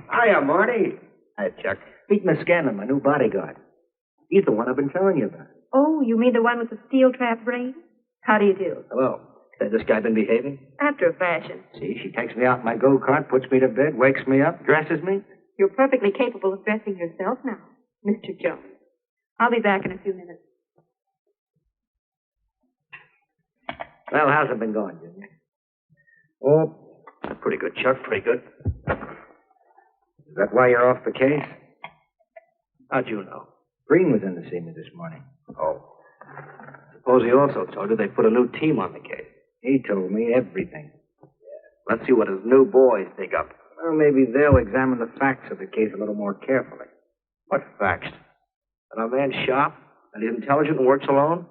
Hiya, Marty. Hi, Chuck. Meet Miss Scanlon, my new bodyguard. He's the one I've been telling you about. Oh, you mean the one with the steel trap brain? How do you do? Hello. Has this guy been behaving? After a fashion. See, she takes me out in my go-kart, puts me to bed, wakes me up, dresses me. You're perfectly capable of dressing yourself now, Mr. Jones. I'll be back in a few minutes. Well, how's it been going, Junior? Oh, pretty good, Chuck, pretty good. Is that why you're off the case? How'd you know? Green was in to see me this morning. Oh. Suppose he also told you they put a new team on the case. He told me everything. Yeah. Let's see what his new boys dig up. Well, maybe they'll examine the facts of the case a little more carefully. What facts? That our man's sharp, that he's intelligent and works alone,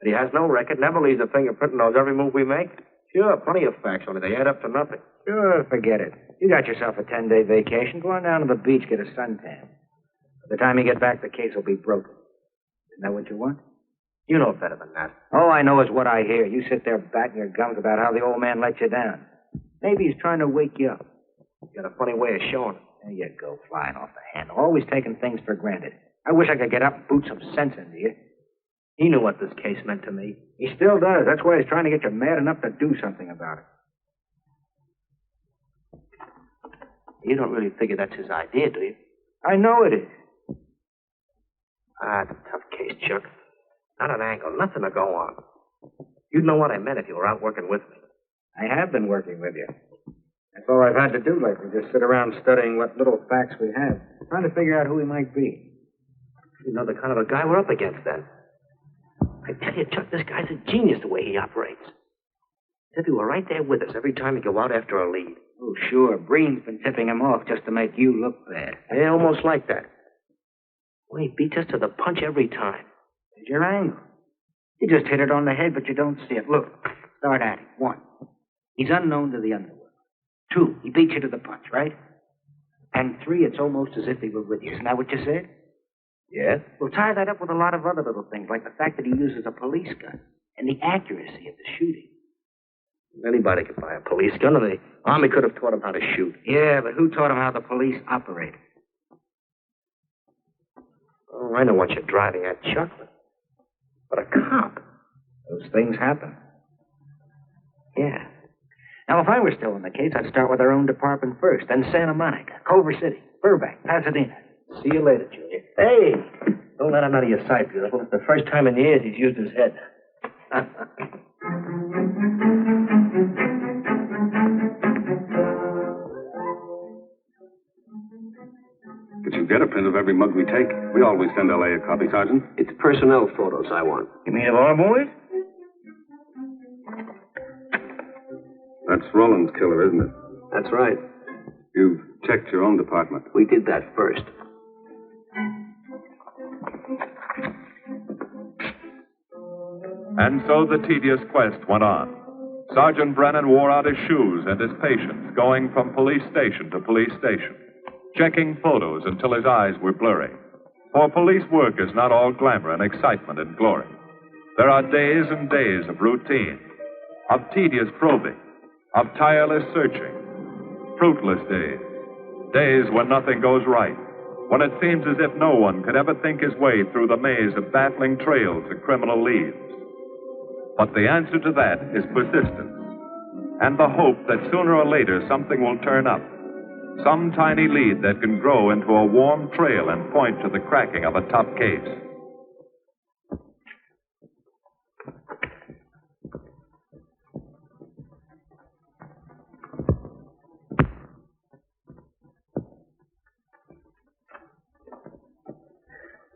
that he has no record, never leaves a fingerprint and knows every move we make. Sure, plenty of facts, only they add up to nothing. Sure, forget it. You got yourself a 10-day vacation. Go on down to the beach, get a suntan. By the time you get back, the case will be broken. Isn't that what you want? You know better than that. All I know is what I hear. You sit there batting your gums about how the old man let you down. Maybe he's trying to wake you up. He's got a funny way of showing it. There you go, flying off the handle. Always taking things for granted. I wish I could get up and boot some sense into you. He knew what this case meant to me. He still does. That's why he's trying to get you mad enough to do something about it. You don't really figure that's his idea, do you? I know it is. It's a tough case, Chuck. Not an angle, nothing to go on. You'd know what I meant if you were out working with me. I have been working with you. That's all I've had to do lately, just sit around studying what little facts we have, trying to figure out who he might be. You know the kind of a guy we're up against, then. I tell you, Chuck, this guy's a genius the way he operates. As if he were right there with us every time we go out after a lead. Oh, sure. Breen's been tipping him off just to make you look bad. Yeah, almost like that. Well, he beats us to the punch every time. There's your angle. You just hit it on the head, but you don't see it. Look, start at it. 1, he's unknown to the underworld. 2, he beats you to the punch, right? And 3, it's almost as if he were with you. Isn't that what you said? Yes. Well, tie that up with a lot of other little things, like the fact that he uses a police gun and the accuracy of the shooting. Anybody could buy a police gun, and the Army could have taught him how to shoot. Yeah, but who taught him how the police operate? Oh, I know what you're driving at, Chuck, but a cop. Those things happen. Yeah. Now, if I were still in the case, I'd start with our own department first, then Santa Monica, Culver City, Burbank, Pasadena. See you later, Junior. Hey, don't let him out of your sight, beautiful. It's the first time in years he's used his head. Could you get a print of every mug we take? We always send L.A. a copy, Sergeant. It's personnel photos I want. You mean of our boys? That's Roland's killer, isn't it? That's right. You've checked your own department. We did that first. And so the tedious quest went on. Sergeant Brennan wore out his shoes and his patience, going from police station to police station, checking photos until his eyes were blurry. For police work is not all glamour and excitement and glory. There are days and days of routine, of tedious probing, of tireless searching, fruitless days, days when nothing goes right, when it seems as if no one could ever think his way through the maze of baffling trails and criminal leads. But the answer to that is persistence, and the hope that sooner or later something will turn up, some tiny lead that can grow into a warm trail and point to the cracking of a top case.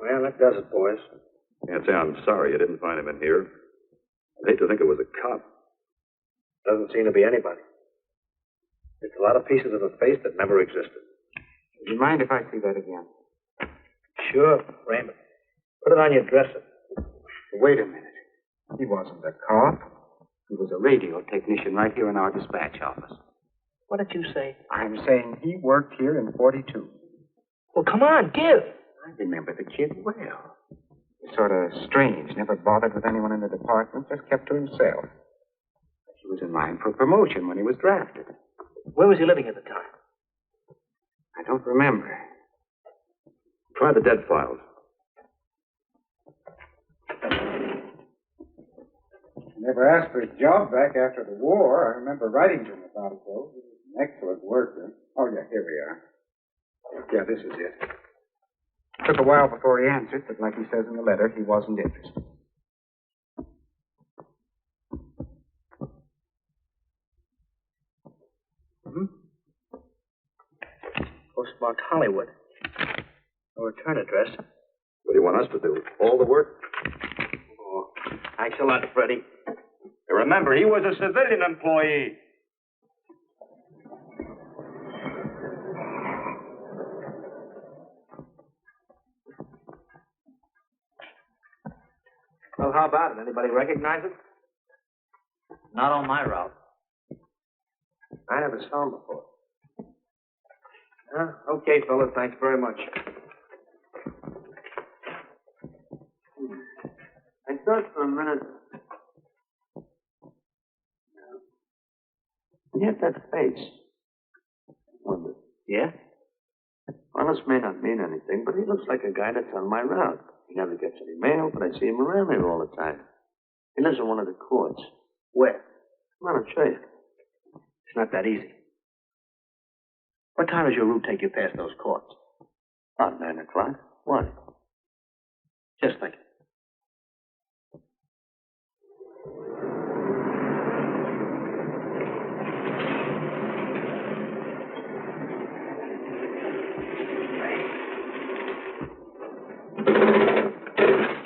Well, that does it, boys. Can't say I'm sorry you didn't find him in here. I'd hate to think it was a cop. Doesn't seem to be anybody. There's a lot of pieces of the face that never existed. Do you mind if I see that again? Sure, frame it. Put it on your dresser. Wait a minute. He wasn't a cop. He was a radio technician right here in our dispatch office. What did you say? I'm saying he worked here in 42. Well, come on, give. I remember the kid well. Sort of strange, never bothered with anyone in the department, just kept to himself. He was in line for promotion when he was drafted. Where was he living at the time? I don't remember. Try the dead files. Never asked for his job back after the war. I remember writing to him about it, though. He was an excellent worker. Oh, yeah, here we are. Yeah, this is it. Took a while before he answered, but like he says in the letter, he wasn't interested. Postmarked Hollywood. No return address. What do you want us to do? All the work? Oh, thanks a lot, Freddie. Remember, he was a civilian employee. Well, how about it? Anybody recognize it? Not on my route. I never saw him before. Okay, fellas, thanks very much. I thought for a minute. And yet that face. Wonder. Yeah? Well, this may not mean anything, but he looks like a guy that's on my route. He never gets any mail, but I see him around here all the time. He lives in one of the courts. Where? Come on, I'll show you. It's not that easy. What time does your route take you past those courts? About 9 o'clock. Why? Just think.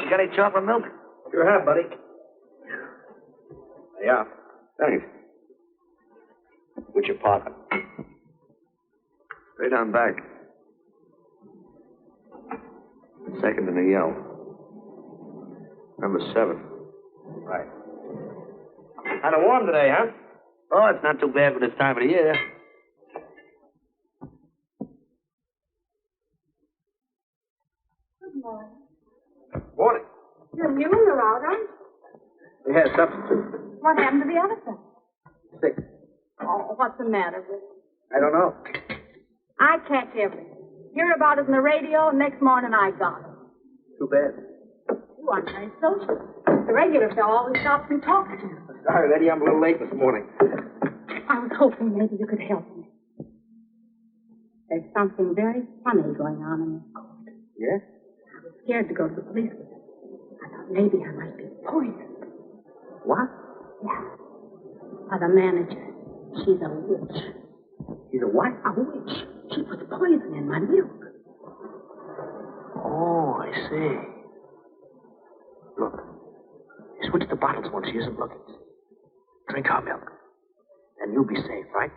You got any chocolate milk? Sure have, buddy. Yeah. Thanks. What's your pocket? Straight on back. Second in the yell. Number 7. Right. Kind of warm today, huh? Oh, it's not too bad for this time of the year. Good morning. Morning. You're new in the route, aren't you? Yeah, substitute. What happened to the other fellow? Sick. Oh, what's the matter with him? I don't know. I catch everything. Hear about it on the radio, and next morning I got it. Too bad. You aren't very social. The regular fellow always stops and talks to you. Sorry, Letty, I'm a little late this morning. I was hoping maybe you could help me. There's something very funny going on in this court. Yeah? I was scared to go to the police with it. I thought maybe I might be poisoned. What? Yeah. By the manager. She's a witch. She's a what? A witch. She puts poison in my milk. Oh, I see. Look. Switch the bottles when she isn't looking. Drink our milk. Then you'll be safe, right?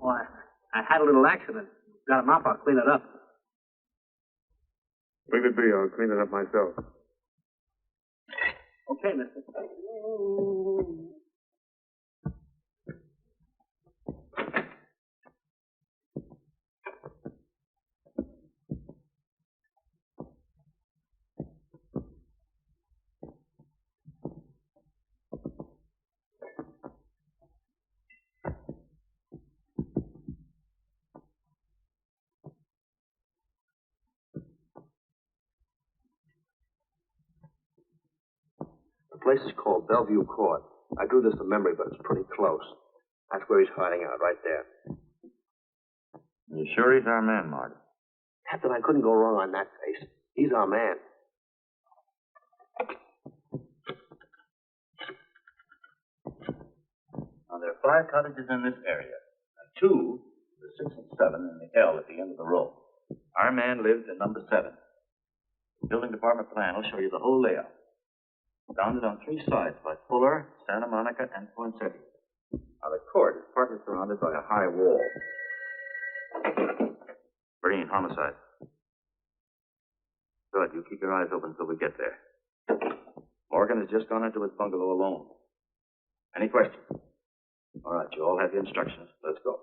Why, I had a little accident. Got him up, I'll clean it up. Leave it be. I'll clean it up myself. Okay, mister. The place is called Bellevue Court. I drew this from memory, but it's pretty close. That's where he's hiding out, right there. You sure he's our man, Marty? Captain, I couldn't go wrong on that face. He's our man. Now, there are 5 cottages in this area, and 2, the 6 and 7, in the L at the end of the row. Our man lives in number 7. The building department plan will show you the whole layout. Bounded on 3 sides by Fuller, Santa Monica, and Poinsettia. Now, the court is partly surrounded by a high wall. Breen, homicide. Good, you keep your eyes open until we get there. Morgan has just gone into his bungalow alone. Any questions? All right, you all have the instructions. Let's go.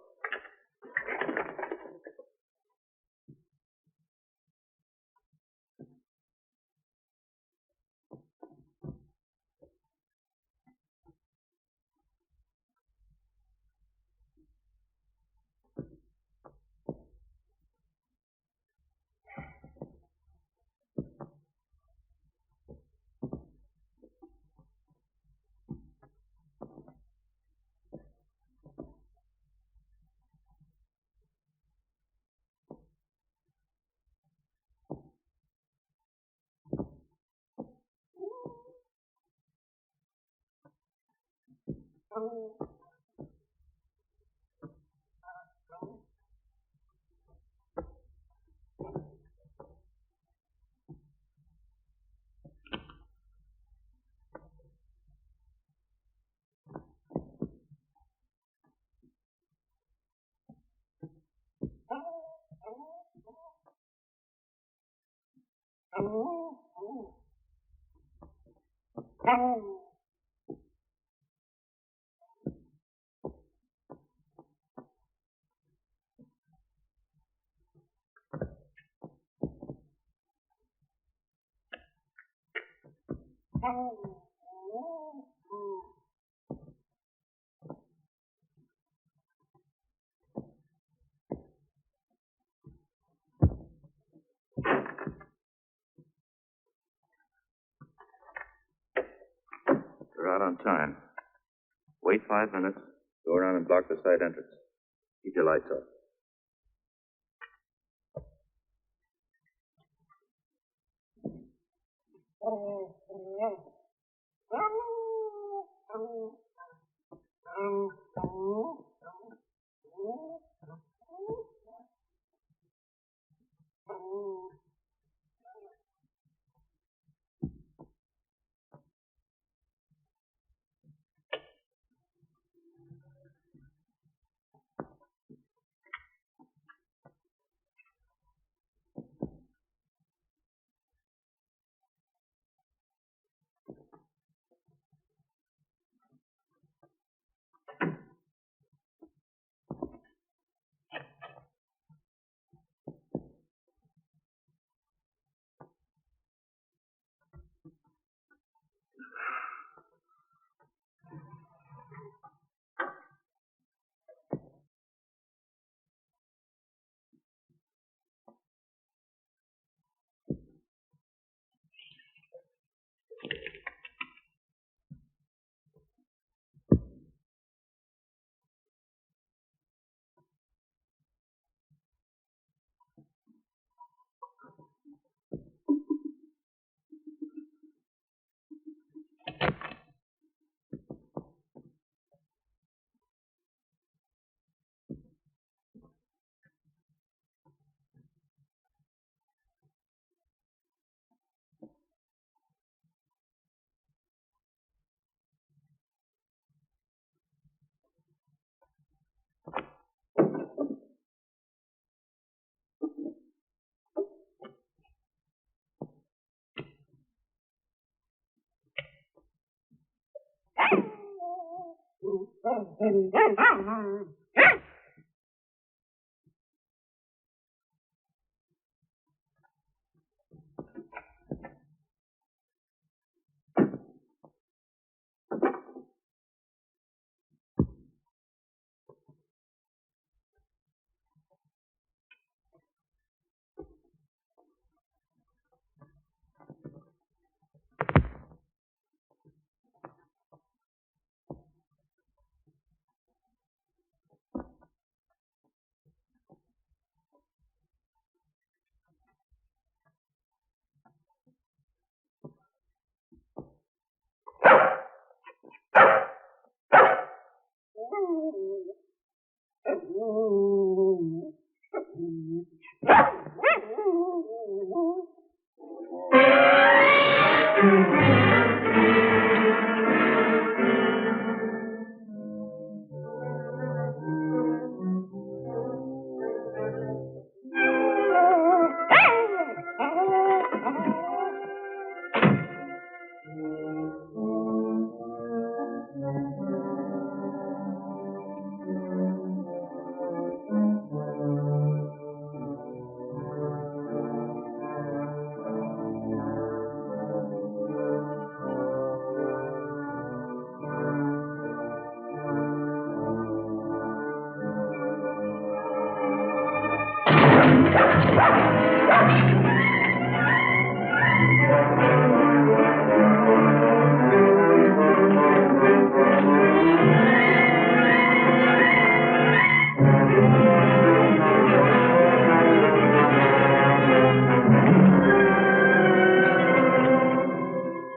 You're out on time. Wait 5 minutes. Go around and block the side entrance. Keep your lights off.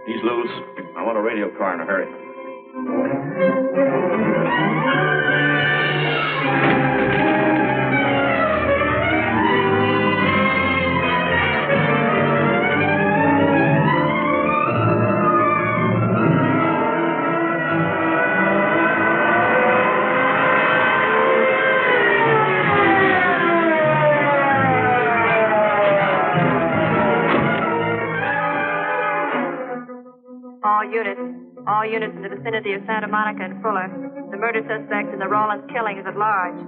He's loose. I want a radio car in a hurry. units. All units in the vicinity of Santa Monica and Fuller. The murder suspect in the Rawlins killing is at large.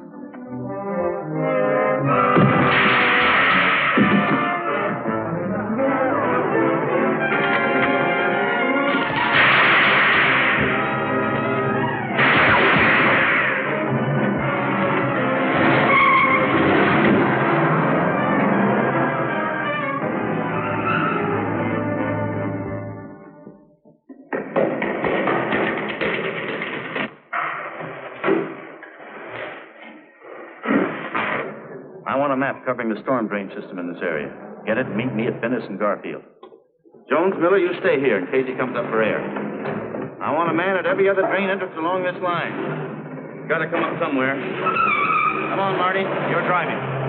I want a map covering the storm drain system in this area. Get it and meet me at Venice and Garfield. Jones, Miller, you stay here in case he comes up for air. I want a man at every other drain entrance along this line. Got to come up somewhere. Come on, Marty. You're driving.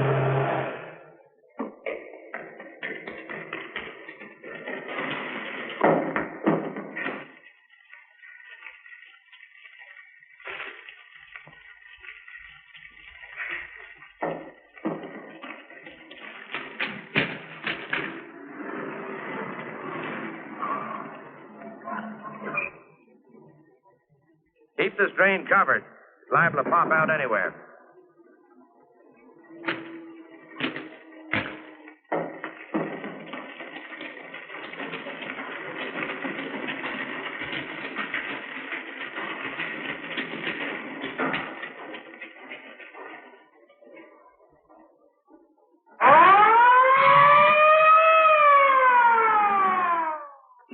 Keep this drain covered. It's liable to pop out anywhere.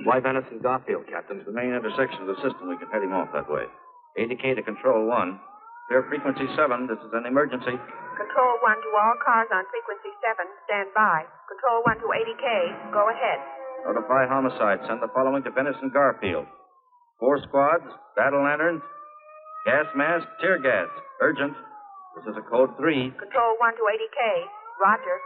Why Venice and Garfield, Captain? It's the main intersection of the system. We can head him off that way. ADK to Control 1. Clear frequency 7. This is an emergency. Control 1 to all cars on frequency 7. Stand by. Control 1 to ADK. Go ahead. Notify homicide. Send the following to Venice and Garfield. 4 squads, battle lanterns, gas mask, tear gas. Urgent. This is a code 3. Control 1 to ADK. Roger.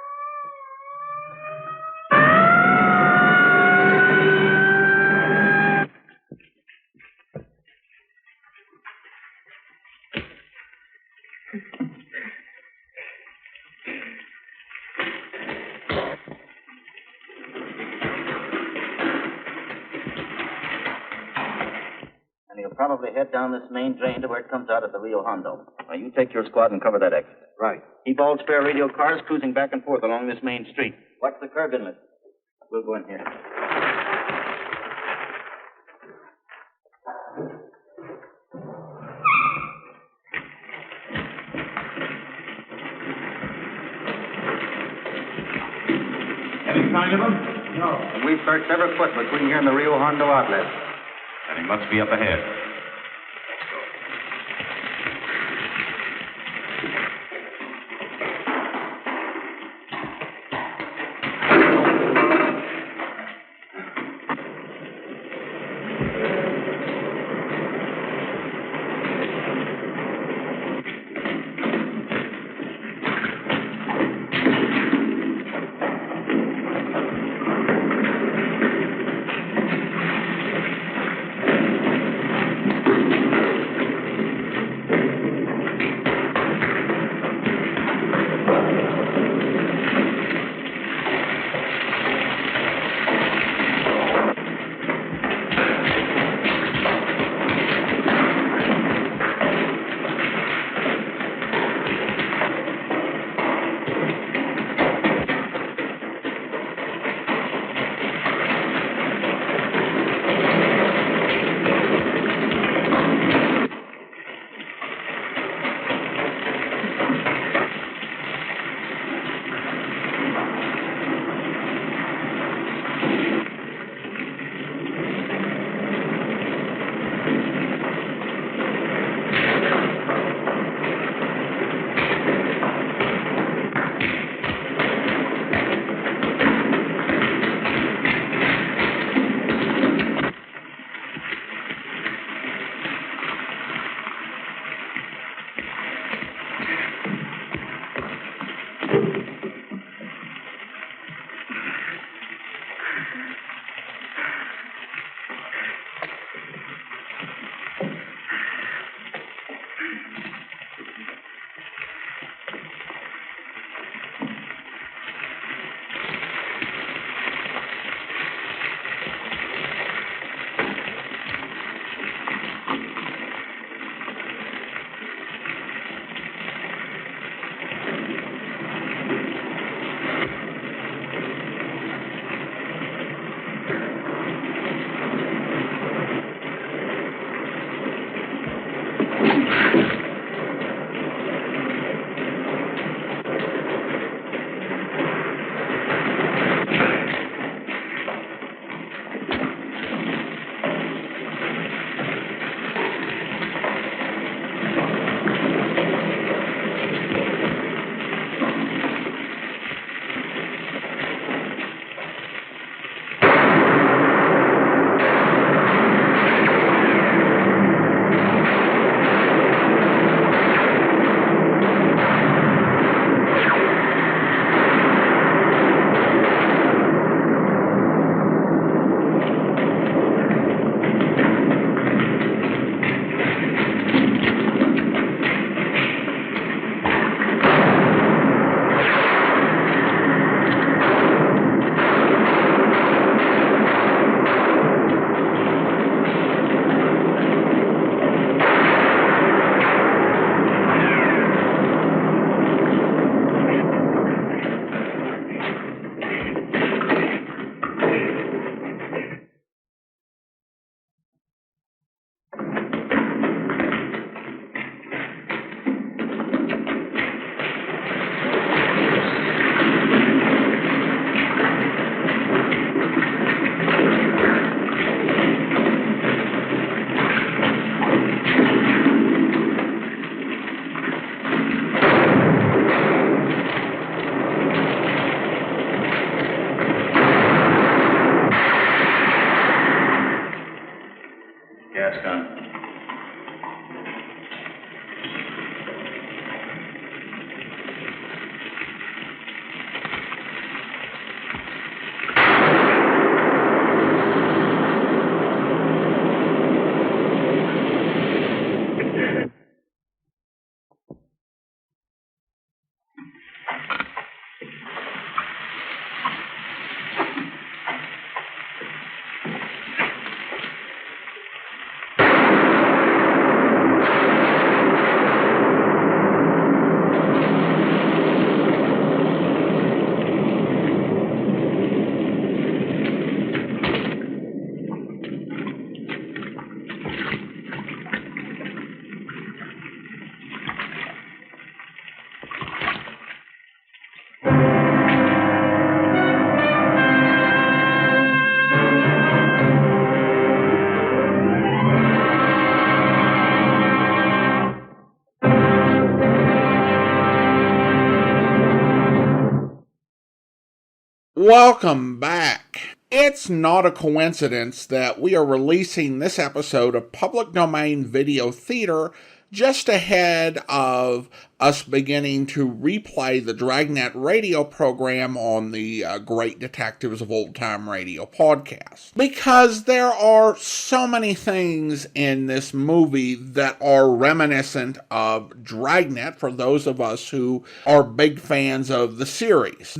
And he'll probably head down this main drain to where it comes out at the Rio Hondo. Now, you take your squad and cover that exit. Right. Keep all spare radio cars cruising back and forth along this main street. Watch the curb inlet. We'll go in here. Any sign of him? No. And we've searched every foot between here and the Rio Hondo outlet. And he must be up ahead. Welcome back. It's not a coincidence that we are releasing this episode of Public Domain Video Theater just ahead of us beginning to replay the Dragnet radio program on the Great Detectives of Old Time Radio podcast. Because there are so many things in this movie that are reminiscent of Dragnet for those of us who are big fans of the series.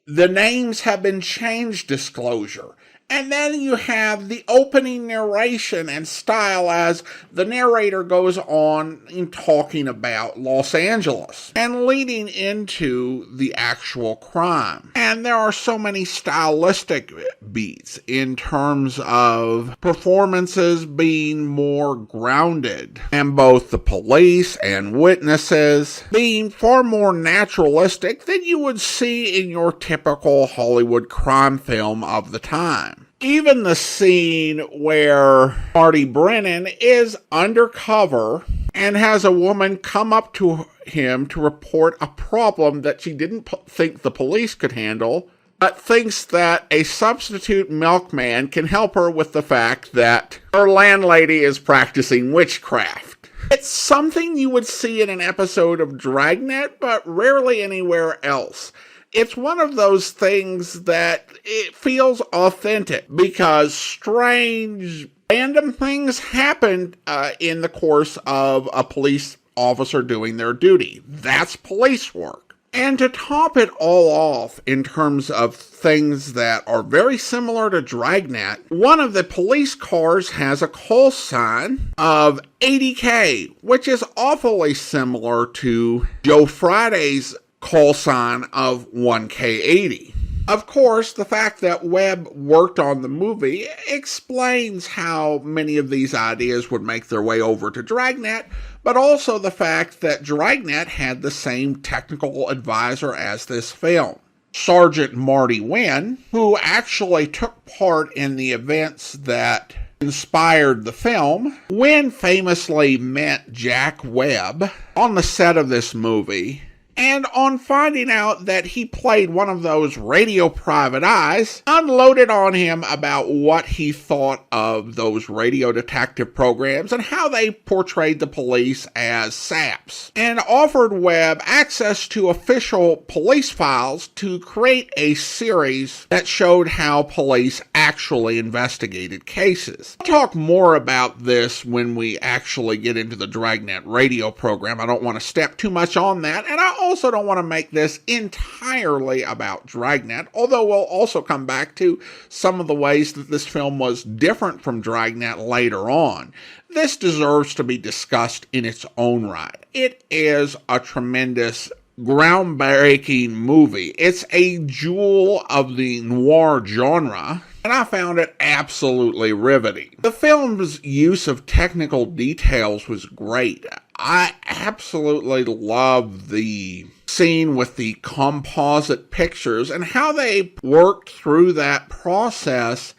The names have been changed, disclosure. And then you have the opening narration and style as the narrator goes on in talking about Los Angeles and leading into the actual crime. And there are so many stylistic beats in terms of performances being more grounded, and both the police and witnesses being far more naturalistic than you would see in your typical Hollywood crime film of the time. Even the scene where Marty Brennan is undercover and has a woman come up to him to report a problem that she didn't think the police could handle, but thinks that a substitute milkman can help her with the fact that her landlady is practicing witchcraft. It's something you would see in an episode of Dragnet, but rarely anywhere else. It's one of those things that it feels authentic because strange, random things happen in the course of a police officer doing their duty. That's police work. And to top it all off in terms of things that are very similar to Dragnet, one of the police cars has a call sign of 80K, which is awfully similar to Joe Friday's call sign of 1K80. Of course, the fact that Webb worked on the movie explains how many of these ideas would make their way over to Dragnet, but also the fact that Dragnet had the same technical advisor as this film. Sergeant Marty Wynn, who actually took part in the events that inspired the film. Wynn famously met Jack Webb on the set of this movie, and on finding out that he played one of those radio private eyes, unloaded on him about what he thought of those radio detective programs and how they portrayed the police as saps, and offered Webb access to official police files to create a series that showed how police actually investigated cases. I'll talk more about this when we actually get into the Dragnet radio program. I don't want to step too much on that, and I also don't want to make this entirely about Dragnet, although we'll also come back to some of the ways that this film was different from Dragnet later on. This deserves to be discussed in its own right. It is a tremendous, groundbreaking movie. It's a jewel of the noir genre, and I found it absolutely riveting. The film's use of technical details was great. I absolutely love the scene with the composite pictures and how they worked through that process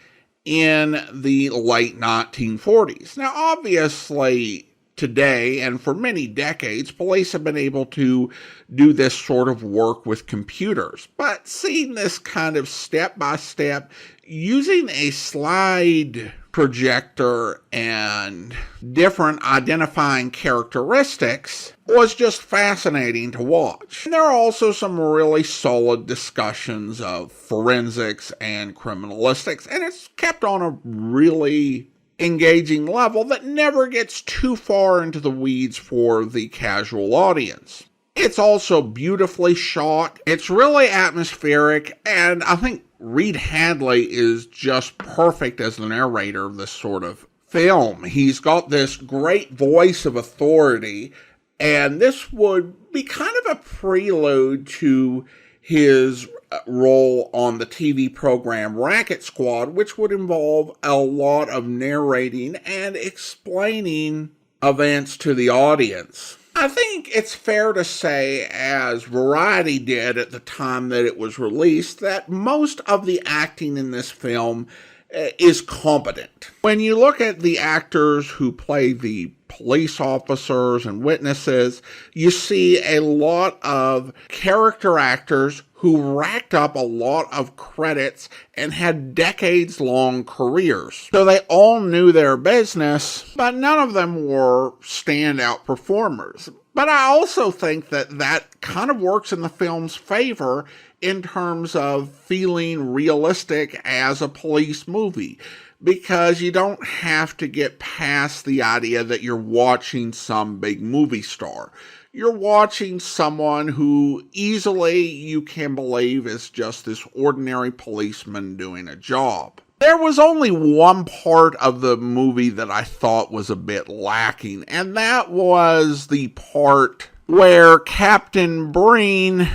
in the late 1940s. Now, obviously, today and for many decades, police have been able to do this sort of work with computers. But seeing this kind of step-by-step, using a slide projector and different identifying characteristics was just fascinating to watch. And there are also some really solid discussions of forensics and criminalistics, and it's kept on a really engaging level that never gets too far into the weeds for the casual audience. It's also beautifully shot, it's really atmospheric, and I think Reed Hadley is just perfect as the narrator of this sort of film. He's got this great voice of authority, and this would be kind of a prelude to his role on the TV program Racket Squad, which would involve a lot of narrating and explaining events to the audience. I think it's fair to say, as Variety did at the time that it was released, that most of the acting in this film is competent. When you look at the actors who play the police officers and witnesses. You see a lot of character actors who racked up a lot of credits and had decades-long careers. So they all knew their business, but none of them were standout performers. But I also think that that kind of works in the film's favor in terms of feeling realistic as a police movie, because you don't have to get past the idea that you're watching some big movie star. You're watching someone who easily you can believe is just this ordinary policeman doing a job. There was only one part of the movie that I thought was a bit lacking, and that was the part where Captain Breen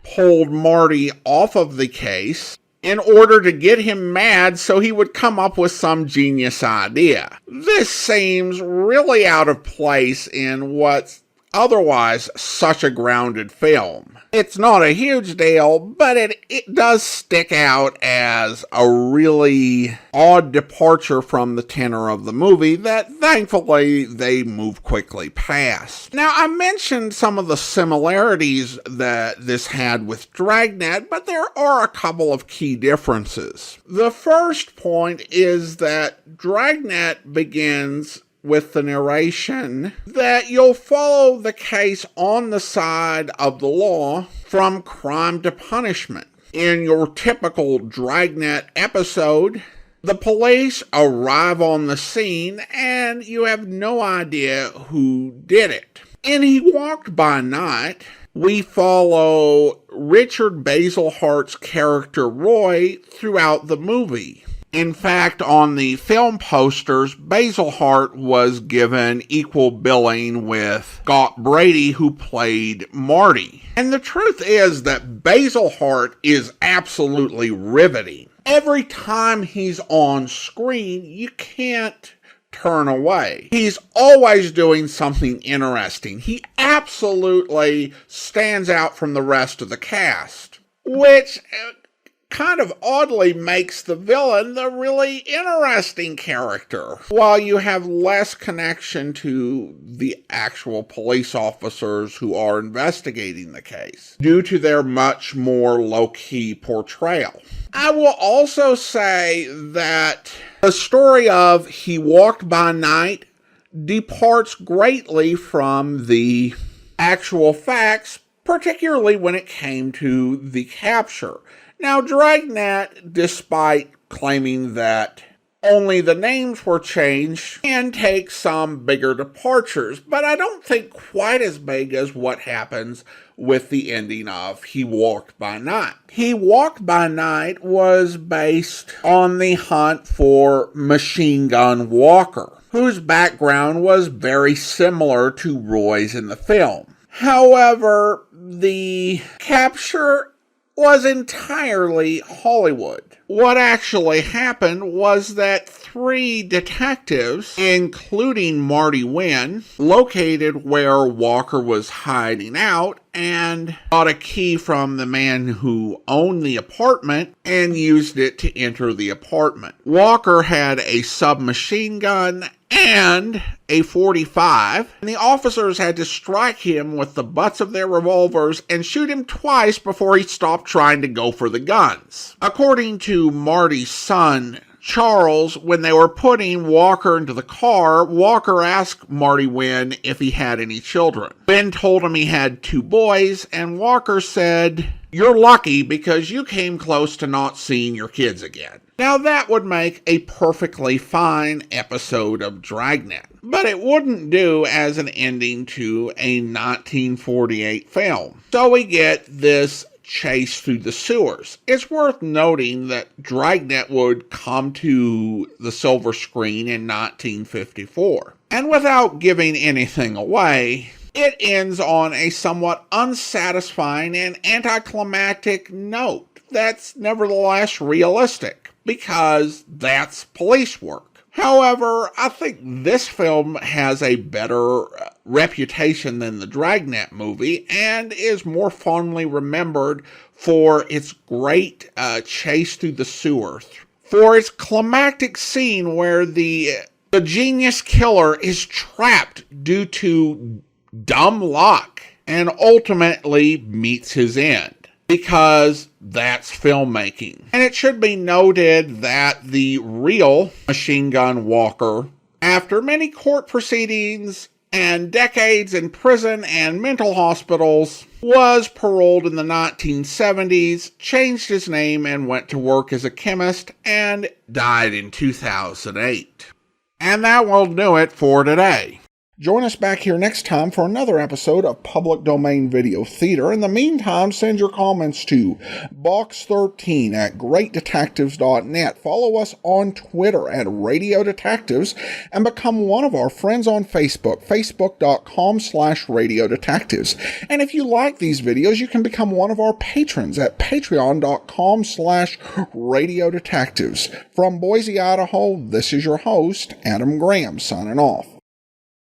pulled Marty off of the case in order to get him mad so he would come up with some genius idea. This seems really out of place in what's otherwise such a grounded film. It's not a huge deal, but it does stick out as a really odd departure from the tenor of the movie that thankfully they move quickly past. Now, I mentioned some of the similarities that this had with Dragnet, but there are a couple of key differences. The first point is that Dragnet begins with the narration that you'll follow the case on the side of the law from crime to punishment. In your typical Dragnet episode, the police arrive on the scene and you have no idea who did it. In He Walked by Night, we follow Richard Baselhart's character Roy throughout the movie. In fact, on the film posters, Basehart was given equal billing with Scott Brady, who played Marty. And the truth is that Basehart is absolutely riveting. Every time he's on screen, you can't turn away. He's always doing something interesting. He absolutely stands out from the rest of the cast, which kind of oddly makes the villain the really interesting character, while you have less connection to the actual police officers who are investigating the case, due to their much more low-key portrayal. I will also say that the story of He Walked by Night departs greatly from the actual facts, particularly when it came to the capture. Now, Dragnet, despite claiming that only the names were changed, can take some bigger departures, but I don't think quite as big as what happens with the ending of He Walked by Night. He Walked by Night was based on the hunt for Machine Gun Walker, whose background was very similar to Roy's in the film. However, the capture was entirely Hollywood. What actually happened was that 3 detectives, including Marty Wynn, located where Walker was hiding out and got a key from the man who owned the apartment and used it to enter the apartment. Walker had a submachine gun and a .45, and the officers had to strike him with the butts of their revolvers and shoot him twice before he stopped trying to go for the guns. According to Marty's son, Charles, when they were putting Walker into the car, Walker asked Marty Wynn if he had any children. Wynn told him he had 2 boys, and Walker said, "You're lucky because you came close to not seeing your kids again." Now that would make a perfectly fine episode of Dragnet, but it wouldn't do as an ending to a 1948 film. So we get this chase through the sewers. It's worth noting that Dragnet would come to the silver screen in 1954. And without giving anything away, it ends on a somewhat unsatisfying and anticlimactic note that's nevertheless realistic, because that's police work. However, I think this film has a better reputation than the Dragnet movie and is more fondly remembered for its great chase through the sewer, for its climactic scene where the The genius killer is trapped due to dumb luck and ultimately meets his end. Because that's filmmaking. And it should be noted that the real Machine Gun Walker, after many court proceedings and decades in prison and mental hospitals, was paroled in the 1970s, changed his name and went to work as a chemist, and died in 2008. And that will do it for today. Join us back here next time for another episode of Public Domain Video Theater. In the meantime, send your comments to box13 at greatdetectives.net. Follow us on Twitter at Radio Detectives and become one of our friends on Facebook, facebook.com/Radio Detectives. And if you like these videos, you can become one of our patrons at patreon.com/Radio Detectives. From Boise, Idaho, this is your host, Adam Graham, signing off.